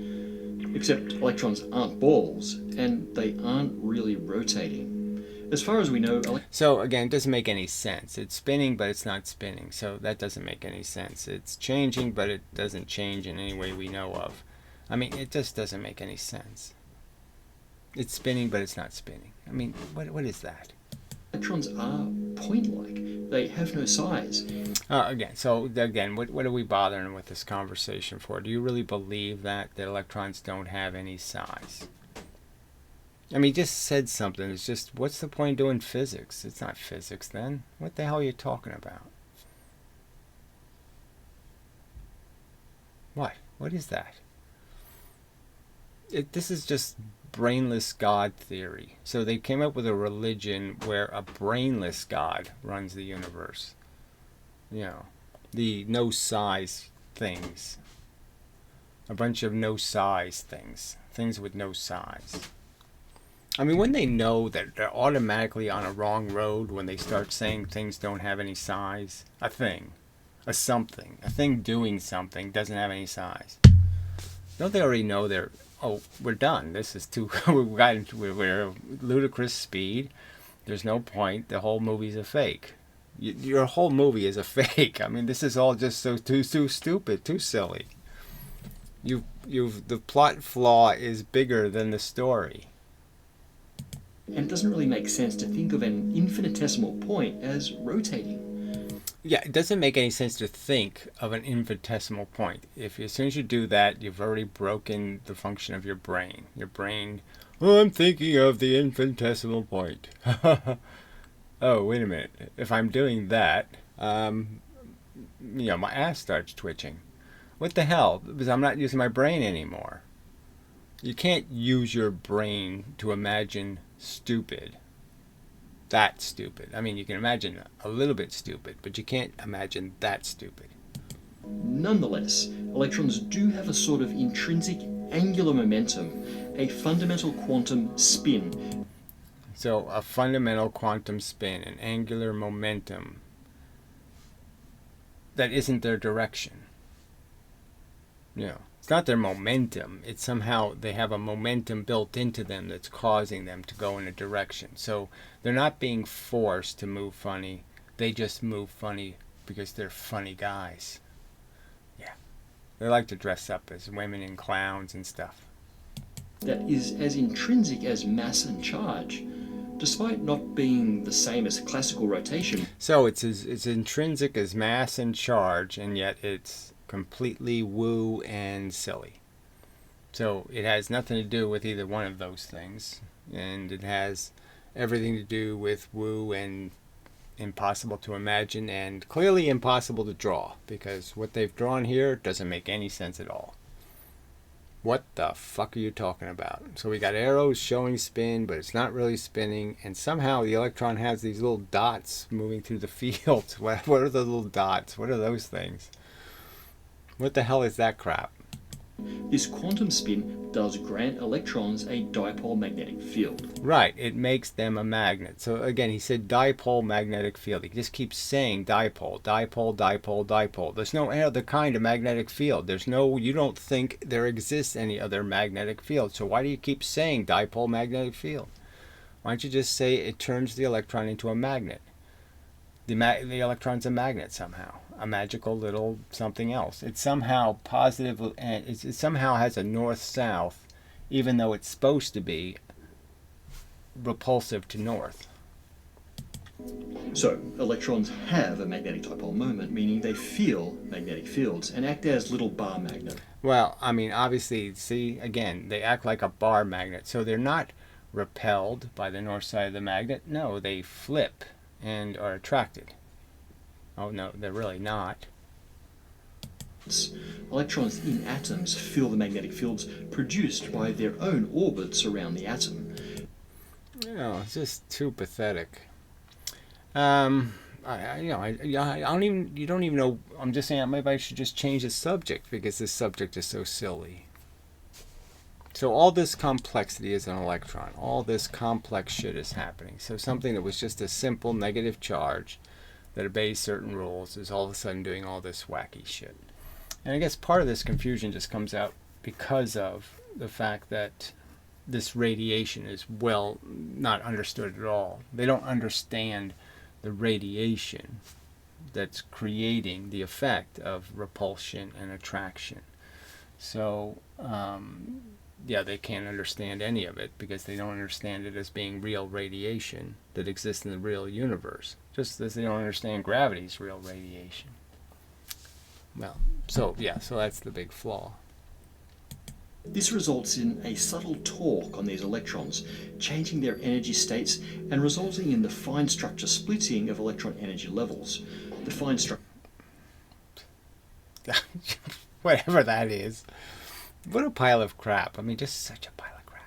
Except electrons aren't balls, and they aren't really rotating. As far as we know... So again, it doesn't make any sense. It's spinning, but it's not spinning. So that doesn't make any sense. It's changing, but it doesn't change in any way we know of. I mean, it just doesn't make any sense. It's spinning, but it's not spinning. I mean, what is that? Electrons are point-like. They have no size. What are we bothering with this conversation for? Do you really believe that electrons don't have any size? I mean, you just said something. It's just, what's the point of doing physics? It's not physics then. What the hell are you talking about? What? What is that? This is just brainless God theory. So they came up with a religion where a brainless God runs the universe. The no size things. A bunch of no size things. Things with no size. I mean, when they know that they're automatically on a wrong road when they start saying things don't have any size, a thing doing something doesn't have any size. Don't they already know we're done. This is too, we're ludicrous speed. There's no point. The whole movie's a fake. Your whole movie is a fake. I mean, this is all just too stupid, too silly. The plot flaw is bigger than the story. And it doesn't really make sense to think of an infinitesimal point as rotating. Yeah, it doesn't make any sense to think of an infinitesimal point. As soon as you do that, you've already broken the function of your brain. Your brain, I'm thinking of the infinitesimal point. Oh, wait a minute. If I'm doing that, my ass starts twitching. What the hell? Because I'm not using my brain anymore. You can't use your brain to imagine stupid. That stupid. I mean, you can imagine a little bit stupid, but you can't imagine that stupid. Nonetheless, electrons do have a sort of intrinsic angular momentum, a fundamental quantum spin. So a fundamental quantum spin, an angular momentum that isn't their direction. It's not their momentum. It's somehow they have a momentum built into them that's causing them to go in a direction. So they're not being forced to move funny. They just move funny because they're funny guys. Yeah. They like to dress up as women and clowns and stuff. That is as intrinsic as mass and charge, despite not being the same as classical rotation. So it's intrinsic as mass and charge, and yet it's completely woo and silly. So it has nothing to do with either one of those things, and it has everything to do with woo and impossible to imagine and clearly impossible to draw, because what they've drawn here doesn't make any sense at all. What the fuck are you talking about? So we got arrows showing spin, but it's not really spinning, and somehow the electron has these little dots moving through the field. What are the little dots? What are those things? What the hell is that crap? This quantum spin does grant electrons a dipole magnetic field. Right, it makes them a magnet. So again, he said dipole magnetic field. He just keeps saying dipole, dipole, dipole, dipole. There's no other kind of magnetic field. You don't think there exists any other magnetic field. So why do you keep saying dipole magnetic field? Why don't you just say it turns the electron into a magnet? The electron's a magnet somehow. A magical little something else. It's somehow positive, and it somehow has a north-south, even though it's supposed to be repulsive to north. So, electrons have a magnetic dipole moment, meaning they feel magnetic fields and act as little bar magnets. Well, I mean, obviously, see, again, they act like a bar magnet. So they're not repelled by the north side of the magnet. No, they flip and are attracted. Oh, no, they're really not. Electrons in atoms feel the magnetic fields produced by their own orbits around the atom. It's just too pathetic. You don't even know. I'm just saying maybe I should just change the subject because this subject is so silly. So all this complexity is an electron. All this complex shit is happening. So something that was just a simple negative charge that obeys certain rules is all of a sudden doing all this wacky shit. And I guess part of this confusion just comes out because of the fact that this radiation is not understood at all. They don't understand the radiation that's creating the effect of repulsion and attraction. So, they can't understand any of it because they don't understand it as being real radiation that exists in the real universe. Just as they don't understand gravity's real radiation. Well, so that's the big flaw. This results in a subtle torque on these electrons, changing their energy states and resulting in the fine structure splitting of electron energy levels. The fine structure... Whatever that is. What a pile of crap. I mean, just such a pile of crap.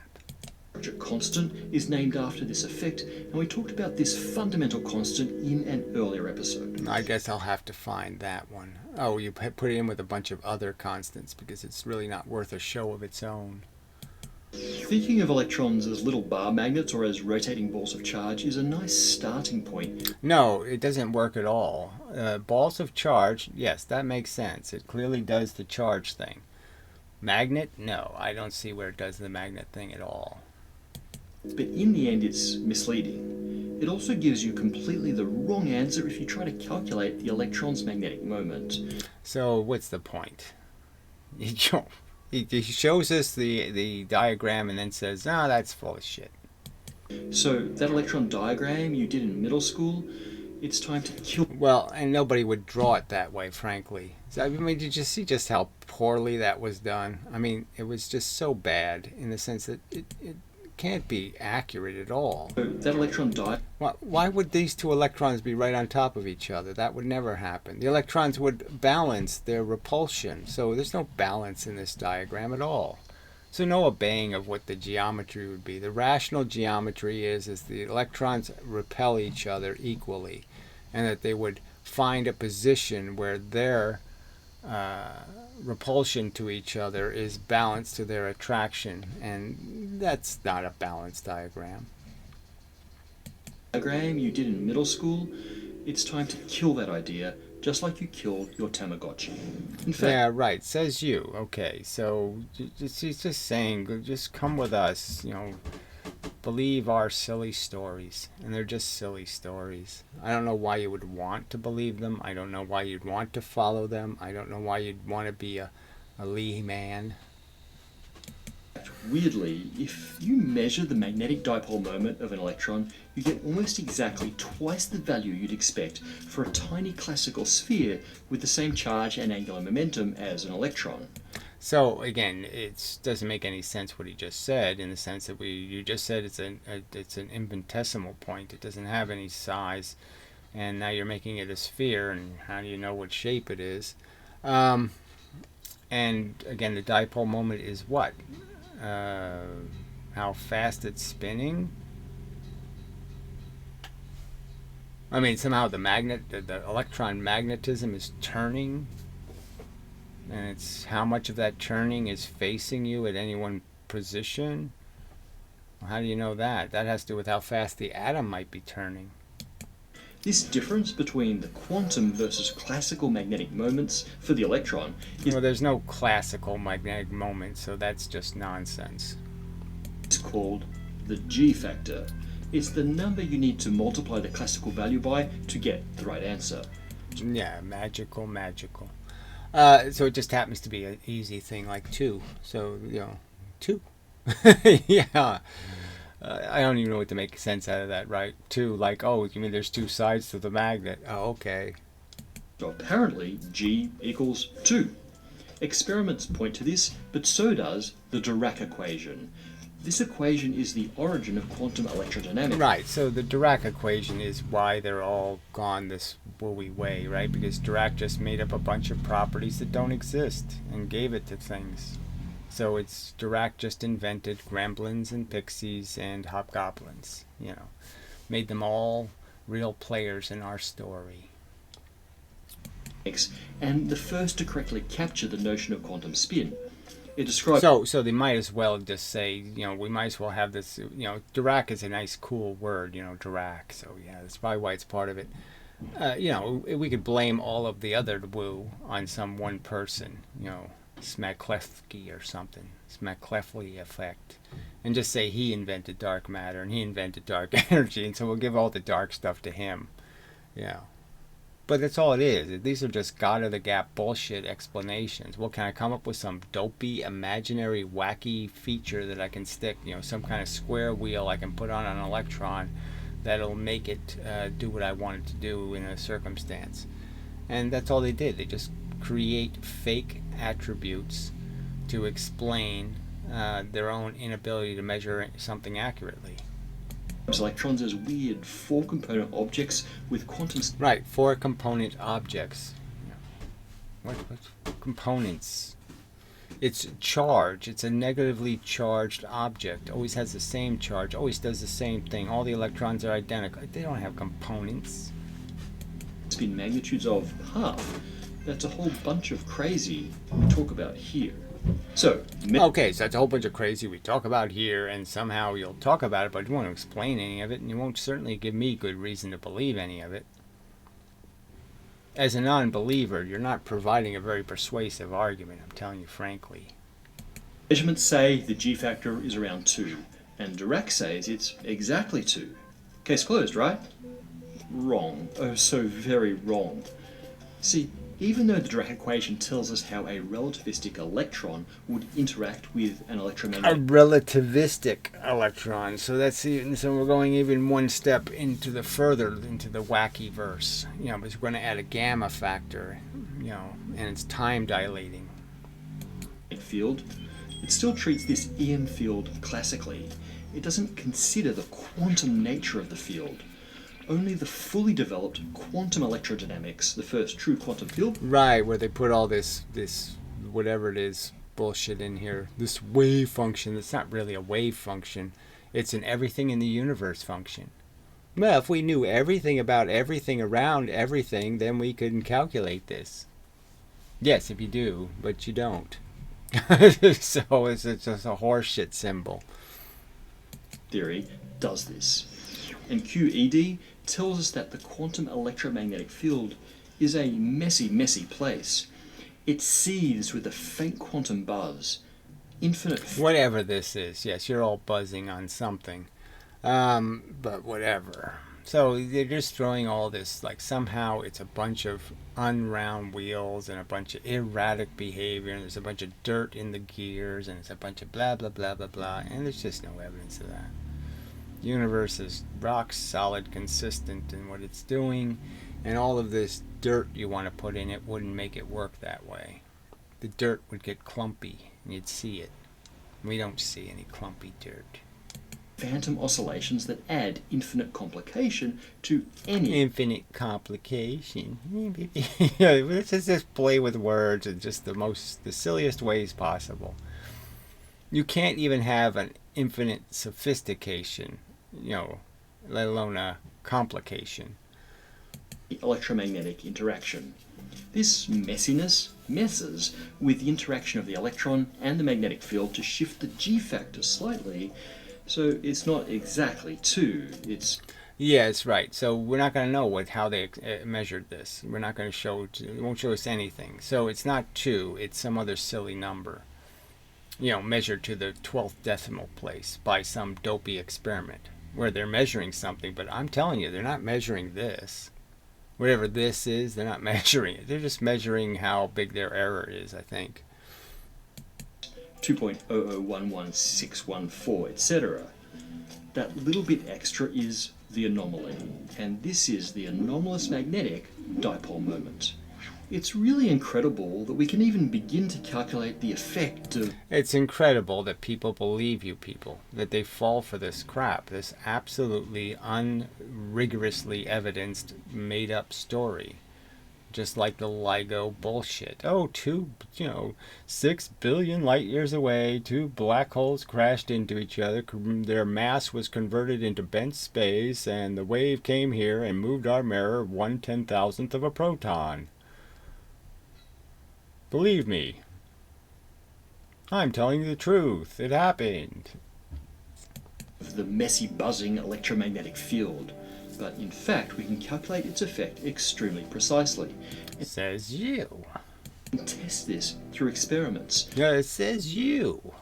Structure constant is named after this effect, and we talked about this fundamental constant in an earlier episode. I guess I'll have to find that one. Oh, you put it in with a bunch of other constants because it's really not worth a show of its own. Thinking of electrons as little bar magnets or as rotating balls of charge is a nice starting point. No, it doesn't work at all. Balls of charge, yes, that makes sense. It clearly does the charge thing. Magnet? No, I don't see where it does the magnet thing at all. But in the end, it's misleading. It also gives you completely the wrong answer if you try to calculate the electron's magnetic moment. So what's the point? He shows us the diagram and then says, that's full of shit. So that electron diagram you did in middle school, it's time to kill... Well, and nobody would draw it that way, frankly. I mean, did you see just how poorly that was done? I mean, it was just so bad in the sense that it can't be accurate at all. So that electron died. Why would these two electrons be right on top of each other? That would never happen. The electrons would balance their repulsion. So there's no balance in this diagram at all. So no obeying of what the geometry would be. The rational geometry is the electrons repel each other equally, and that they would find a position where their repulsion to each other is balanced to their attraction, and that's not a balanced diagram. Diagram you did in middle school, it's time to kill that idea, just like you killed your Tamagotchi. In fact, yeah, right. Says you. Okay, so he's just saying, just come with us. Believe our silly stories, and they're just silly stories. I don't know why you would want to believe them. I don't know why you'd want to follow them. I don't know why you'd want to be a Lee man. weirdly, if you measure the magnetic dipole moment of an electron, you get almost exactly twice the value you'd expect for a tiny classical sphere with the same charge and angular momentum as an electron. So again, it doesn't make any sense what he just said, in the sense that you just said it's an infinitesimal point. It doesn't have any size, and now you're making it a sphere, and how do you know what shape it is? And again, the dipole moment is what? How fast it's spinning. I mean, somehow the electron magnetism is turning, and it's how much of that turning is facing you at any one position. Well, how do you know that? That has to do with how fast the atom might be turning. This difference between the quantum versus classical magnetic moments for the electron is Well, there's no classical magnetic moment, so that's just nonsense. called the G factor. It's the number you need to multiply the classical value by to get the right answer. Yeah, magical. So it just happens to be an easy thing like 2. So, 2. Yeah. I don't even know what to make sense out of that, right? 2, like, oh, you mean there's 2 sides to the magnet? Oh, okay. So apparently G equals 2. Experiments point to this, but so does the Dirac equation. This equation is the origin of quantum electrodynamics. Right, so the Dirac equation is why they're all gone this woolly way, right? Because Dirac just made up a bunch of properties that don't exist and gave it to things. So it's Dirac just invented gremlins and pixies and hobgoblins, made them all real players in our story. And the first to correctly capture the notion of quantum spin. It describes. So they might as well just say, we might as well have this, Dirac is a nice, cool word, Dirac. So yeah, that's probably why it's part of it. We could blame all of the other woo on some one person, Smaklevsky or something, Smaklevsky effect, and just say he invented dark matter and he invented dark energy, and so we'll give all the dark stuff to him. Yeah. But that's all it is. These are just God of the Gap bullshit explanations. Well, can I come up with some dopey, imaginary, wacky feature that I can stick, some kind of square wheel I can put on an electron that'll make it do what I want it to do in a circumstance? And that's all they did. They just create fake attributes to explain their own inability to measure something accurately. Electrons as weird 4-component objects with quantum. Right, 4-component objects. What components? It's charge. It's a negatively charged object. Always has the same charge. Always does the same thing. All the electrons are identical. They don't have components. Spin magnitudes of half. That's a whole bunch of crazy we talk about here. So that's a whole bunch of crazy we talk about here, and somehow you'll talk about it, but you won't explain any of it, and you won't certainly give me good reason to believe any of it. As a non-believer, you're not providing a very persuasive argument, I'm telling you frankly. Measurements say the G factor is around 2, and Dirac says it's exactly 2. Case closed, right? Wrong. Oh, so very wrong. See, even though the Dirac equation tells us how a relativistic electron would interact with an electromagnetic... A relativistic electron. So we're going even one step into the wacky verse. Because we're going to add a gamma factor, and it's time dilating. Field, it still treats this EM field classically. It doesn't consider the quantum nature of the field. Only the fully developed quantum electrodynamics, the first true quantum field. Right, where they put all this whatever it is bullshit in here. This wave function that's not really a wave function. It's an everything in the universe function. Well, if we knew everything about everything around everything, then we couldn't calculate this. Yes, if you do, but you don't. So it's just a horseshit symbol. Theory does this. And QED tells us that the quantum electromagnetic field is a messy, messy place. It seethes with a faint quantum buzz. Infinite... Whatever this is. Yes, you're all buzzing on something. But whatever. So they're just throwing all this, like somehow it's a bunch of unround wheels and a bunch of erratic behavior, and there's a bunch of dirt in the gears, and it's a bunch of blah, blah, blah, blah, blah, and there's just no evidence of that. The universe is rock solid, consistent in what it's doing, and all of this dirt you want to put in it wouldn't make it work that way. The dirt would get clumpy, and you'd see it. We don't see any clumpy dirt. phantom oscillations that add infinite complication to any Infinite complication. Yeah, let's just play with words in just the silliest ways possible. You can't even have an infinite sophistication, let alone a complication. electromagnetic interaction. This messiness messes with the interaction of the electron and the magnetic field to shift the G factor slightly, so it's not exactly 2, it's... Yeah, it's right. So we're not going to know how they measured this. We're not going to show, it won't show us anything. So it's not 2, it's some other silly number, measured to the 12th decimal place by some dopey experiment where they're measuring something. But I'm telling you, they're not measuring this. Whatever this is, they're not measuring it. They're just measuring how big their error is, I think. 2.0011614, etc. That little bit extra is the anomaly, and this is the anomalous magnetic dipole moment. It's really incredible that we can even begin to calculate the effect of... It's incredible that people believe you people, that they fall for this crap, this absolutely unrigorously evidenced, made-up story. Just like the LIGO bullshit. 6 billion light years away, 2 black holes crashed into each other, their mass was converted into bent space, and the wave came here and moved our mirror 1/10,000th of a proton. Believe me, I'm telling you the truth. It happened. the messy buzzing electromagnetic field. But in fact, we can calculate its effect extremely precisely. Says you. And test this through experiments. Yeah, it says you.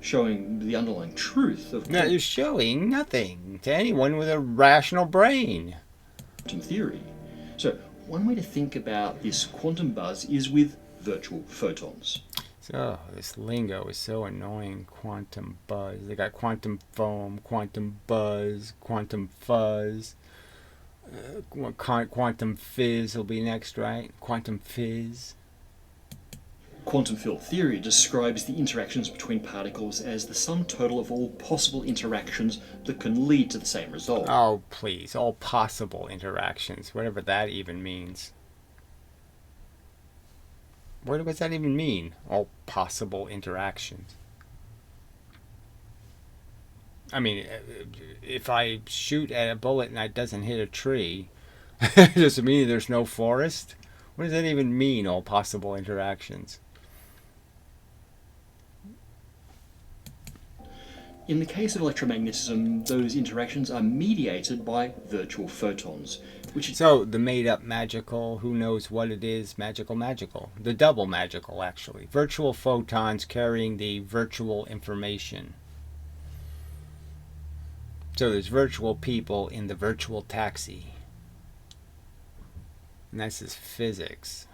Showing the underlying truth of Now you're showing nothing to anyone with a rational brain. quantum theory. So one way to think about this quantum buzz is with virtual photons. So this lingo is so annoying. Quantum buzz. They got quantum foam, quantum buzz, quantum fuzz. Quantum fizz will be next, right? Quantum fizz. Quantum field theory describes the interactions between particles as the sum total of all possible interactions that can lead to the same result. Oh, please. All possible interactions. Whatever that even means. What does that even mean? All possible interactions. I mean, if I shoot at a bullet and it doesn't hit a tree, does it mean there's no forest? What does that even mean, all possible interactions? In the case of electromagnetism, those interactions are mediated by virtual photons, which is... So, the made-up magical, who knows what it is, magical. The double magical, actually. Virtual photons carrying the virtual information. So there's virtual people in the virtual taxi. And that's just physics.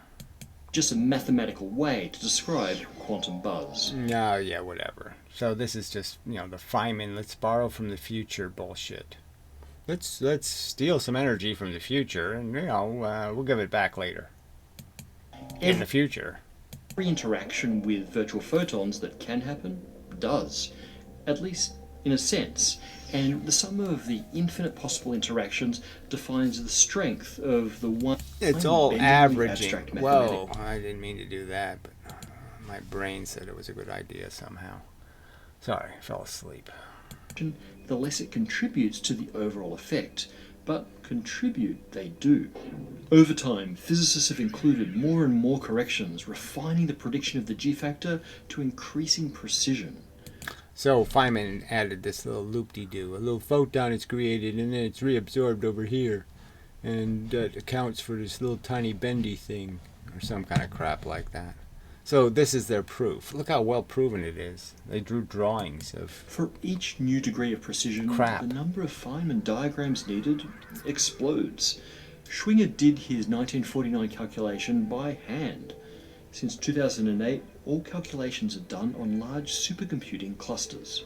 just a mathematical way to describe quantum buzz. No, yeah, whatever. So this is just, the Feynman, let's borrow from the future bullshit. Let's steal some energy from the future and, we'll give it back later. In the future. Every interaction with virtual photons that can happen does, at least in a sense. And the sum of the infinite possible interactions defines the strength of the one. It's all averaging. Abstract Whoa, I didn't mean to do that, but my brain said it was a good idea somehow. Sorry, I fell asleep. The less it contributes to the overall effect, but contribute they do. Over time, physicists have included more and more corrections, refining the prediction of the G factor to increasing precision. So Feynman added this little loop-de-doo. A little photon is created and then it's reabsorbed over here. And that accounts for this little tiny bendy thing. Or some kind of crap like that. So this is their proof. Look how well proven it is. They drew drawings of... For each new degree of precision, crap. The number of Feynman diagrams needed explodes. Schwinger did his 1949 calculation by hand. Since 2008, all calculations are done on large supercomputing clusters.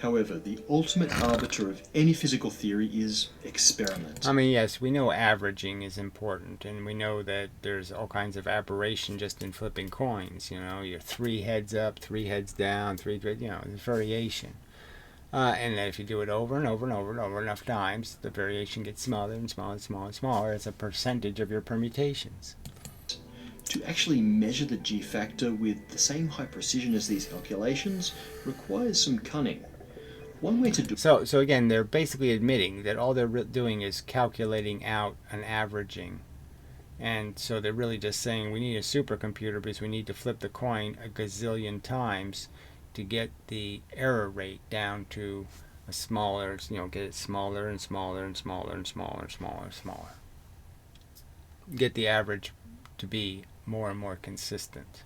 However, the ultimate arbiter of any physical theory is experiment. I mean, yes, we know averaging is important, and we know that there's all kinds of aberration just in flipping coins. You're 3 heads up, 3 heads down, there's variation. And then if you do it over and over and over and over enough times, the variation gets smaller and smaller and smaller and smaller as a percentage of your permutations. To actually measure the G factor with the same high precision as these calculations requires some cunning. One way to do So again, they're basically admitting that all they're doing is calculating out an averaging. And so they're really just saying we need a supercomputer because we need to flip the coin a gazillion times to get the error rate down to a smaller, get it smaller and smaller and smaller and smaller and smaller and smaller. Get the average to be more and more consistent.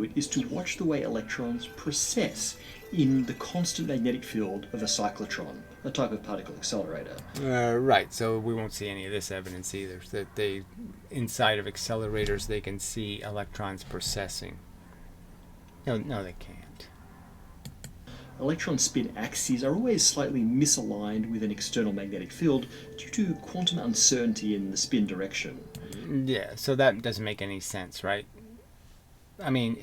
it is to watch the way electrons precess in the constant magnetic field of a cyclotron, a type of particle accelerator. Right, so we won't see any of this evidence either. That they, inside of accelerators, they can see electrons precessing. No, they can't. Electron spin axes are always slightly misaligned with an external magnetic field due to quantum uncertainty in the spin direction. Yeah, so that doesn't make any sense, right? I mean,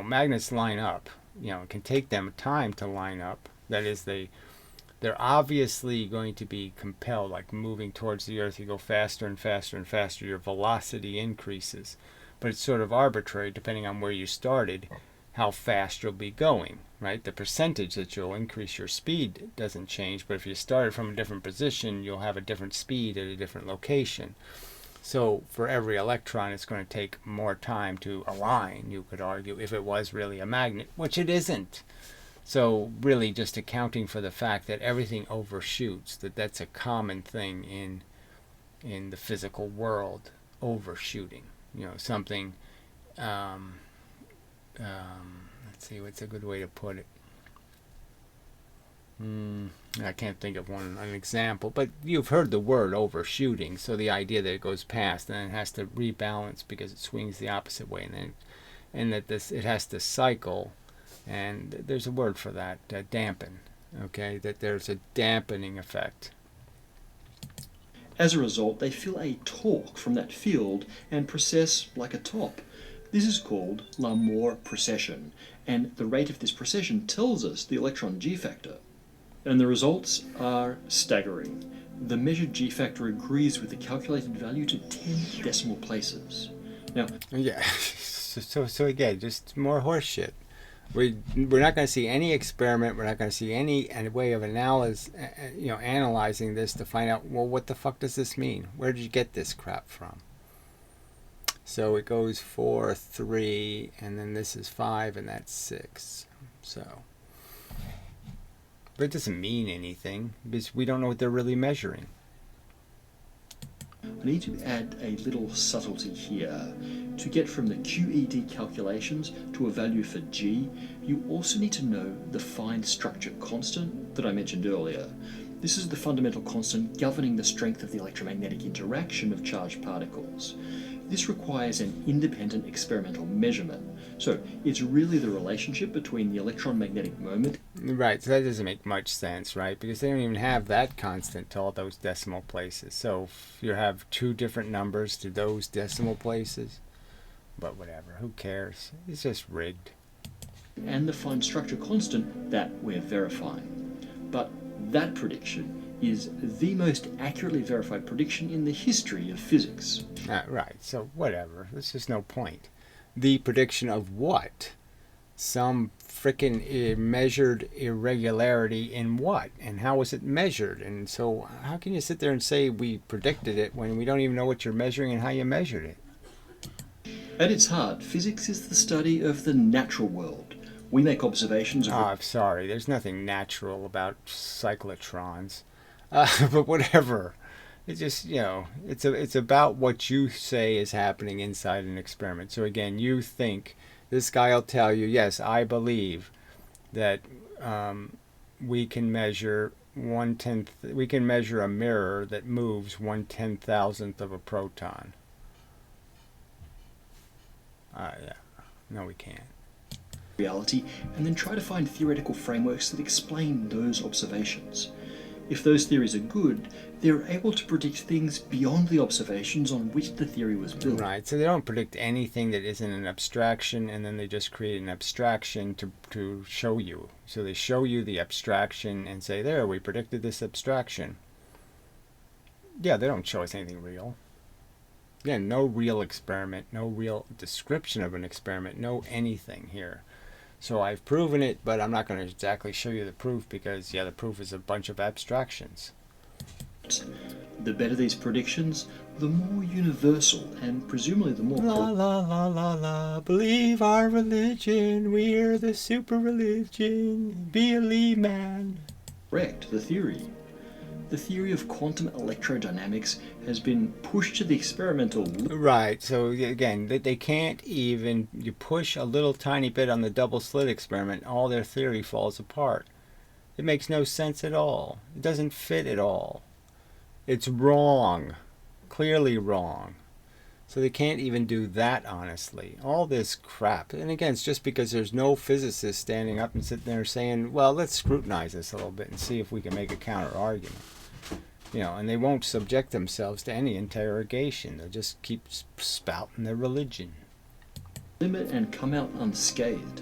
magnets line up. It can take them time to line up. That is, they're obviously going to be compelled, like moving towards the Earth. You go faster and faster and faster. Your velocity increases. But it's sort of arbitrary, depending on where you started, how fast you'll be going, right? The percentage that you'll increase your speed doesn't change, but if you started from a different position, you'll have a different speed at a different location. So for every electron, it's going to take more time to align, you could argue, if it was really a magnet, which it isn't. So really just accounting for the fact that everything overshoots, that's a common thing in the physical world, overshooting. Something, let's see, what's a good way to put it? I can't think of an example, but you've heard the word overshooting, so the idea that it goes past and then it has to rebalance because it swings the opposite way, and that it has to cycle, and there's a word for that, dampen, okay, that there's a dampening effect. As a result, they feel a torque from that field and precess like a top. This is called Larmor precession, and the rate of this precession tells us the electron G factor. And the results are staggering. The measured G factor agrees with the calculated value to 10 decimal places. Now, yeah, so again, just more horse shit. We're not going to see any experiment. We're not going to see any way of analyzing this to find out, well, what the fuck does this mean? Where did you get this crap from? So it goes 4, 3, and then this is 5, and that's 6. So. But it doesn't mean anything because we don't know what they're really measuring. I need to add a little subtlety here. To get from the QED calculations to a value for G, you also need to know the fine structure constant that I mentioned earlier. This is the fundamental constant governing the strength of the electromagnetic interaction of charged particles. This requires an independent experimental measurement. So it's really the relationship between the electron magnetic moment. Right, so that doesn't make much sense, right? Because they don't even have that constant to all those decimal places. So if you have 2 different numbers to those decimal places, but whatever, who cares? It's just rigged. And the fine structure constant that we're verifying. But that prediction is the most accurately verified prediction in the history of physics. Right, so whatever. There's just no point. The prediction of what? Some frickin' measured irregularity in what? And how was it measured? And so how can you sit there and say we predicted it when we don't even know what you're measuring and how you measured it? At its heart, physics is the study of the natural world. We make observations of... I'm sorry, there's nothing natural about cyclotrons. But whatever. It's just, it's about what you say is happening inside an experiment. So again, you think, this guy will tell you, yes, I believe that we can measure we can measure a mirror that moves 1/10,000th of a proton. Yeah. No, we can't. Reality, and then try to find theoretical frameworks that explain those observations. if those theories are good, they're able to predict things beyond the observations on which the theory was built. Right, so they don't predict anything that isn't an abstraction, and then they just create an abstraction to show you. So they show you the abstraction and say, there, we predicted this abstraction. Yeah, they don't show us anything real. Again, no real experiment, no real description of an experiment, no anything here. So I've proven it, but I'm not going to exactly show you the proof because, yeah, the proof is a bunch of abstractions. The better these predictions, the more universal and presumably the more... La la la la la, believe our religion, we're the super religion, believe man. Correct, the theory. The theory of quantum electrodynamics has been pushed to the experimental... Right, so again, they can't even, you push a little tiny bit on the double slit experiment, all their theory falls apart. It makes no sense at all. It doesn't fit at all. It's wrong, clearly wrong. So they can't even do that honestly. All this crap. And again, it's just because there's no physicist standing up and sitting there saying, well, let's scrutinize this a little bit and see if we can make a counter argument. You know, and they won't subject themselves to any interrogation. They'll just keep spouting their religion. Limit and come out unscathed.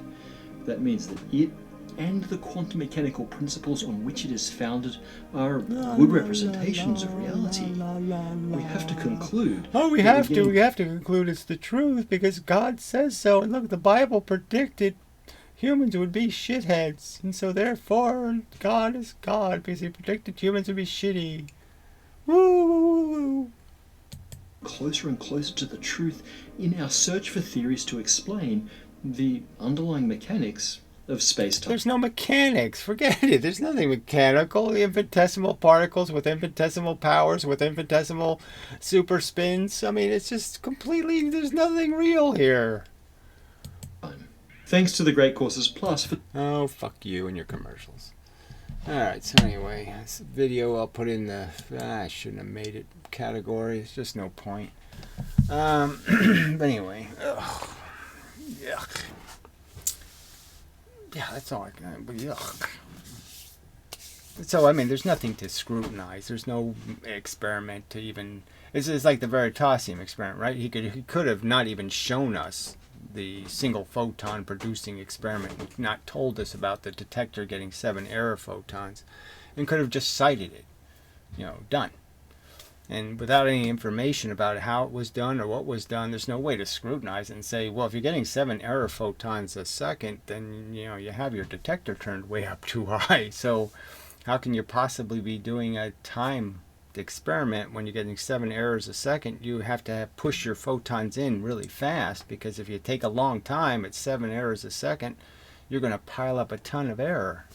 That means that it and the quantum mechanical principles on which it is founded are good representations of reality. We have to conclude... Oh, we have to conclude it's the truth because God says so. And look, the Bible predicted humans would be shitheads. And so therefore, God is God because he predicted humans would be shitty. Woo, woo, woo. Closer and closer to the truth in our search for theories to explain the underlying mechanics of space-time. There's no mechanics. Forget it. There's nothing mechanical. Infinitesimal particles with infinitesimal powers with infinitesimal super spins. I mean, it's just completely, there's nothing real here. Thanks to the Great Courses Plus for... Oh, fuck you and your commercials. Alright, so anyway, this video I'll put in the, I shouldn't have made it category. It's just no point. But anyway. Ugh. Yuck. Yeah, that's all I can. But yuck. So, I mean, there's nothing to scrutinize. There's no experiment to even... It's like the Veritasium experiment, right? He could have not even shown us the single photon producing experiment, not told us about the detector getting 7 error photons, and could have just cited it. You know, done. And without any information about how it was done or what was done, there's no way to scrutinize it and say, well, if you're getting 7 error photons a second, then, you know, you have your detector turned way up too high. So how can you possibly be doing a time experiment when you're getting 7 errors a second? You have to push your photons in really fast, because if you take a long time at 7 errors a second, you're going to pile up a ton of error.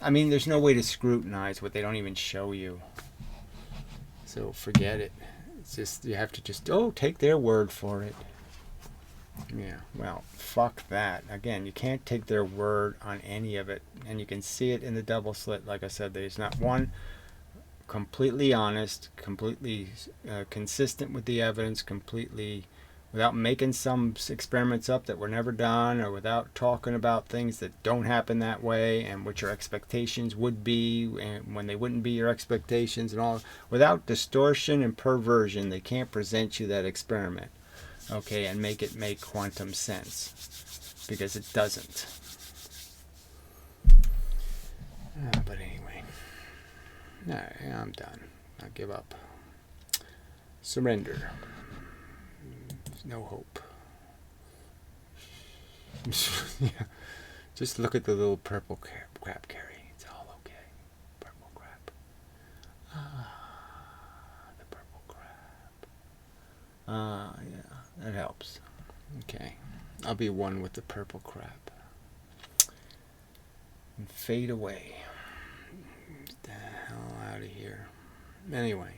I mean, there's no way to scrutinize what they don't even show you. So forget it. It's just, you have to just, take their word for it. Yeah, well, fuck that. Again, you can't take their word on any of it. And you can see it in the double slit. Like I said, there's not one completely honest, completely consistent with the evidence, completely without making some experiments up that were never done, or without talking about things that don't happen that way and what your expectations would be and when they wouldn't be your expectations, and all. Without distortion and perversion, they can't present you that experiment, okay, and make it make quantum sense, because it doesn't. But anyway, all right, I'm done. I give up. Surrender. No hope. Yeah. Just look at the little purple crap, Carrie. It's all okay. Purple crap. The purple crap. Yeah, that helps. Okay. I'll be one with the purple crap. And fade away. Get the hell out of here. Anyway.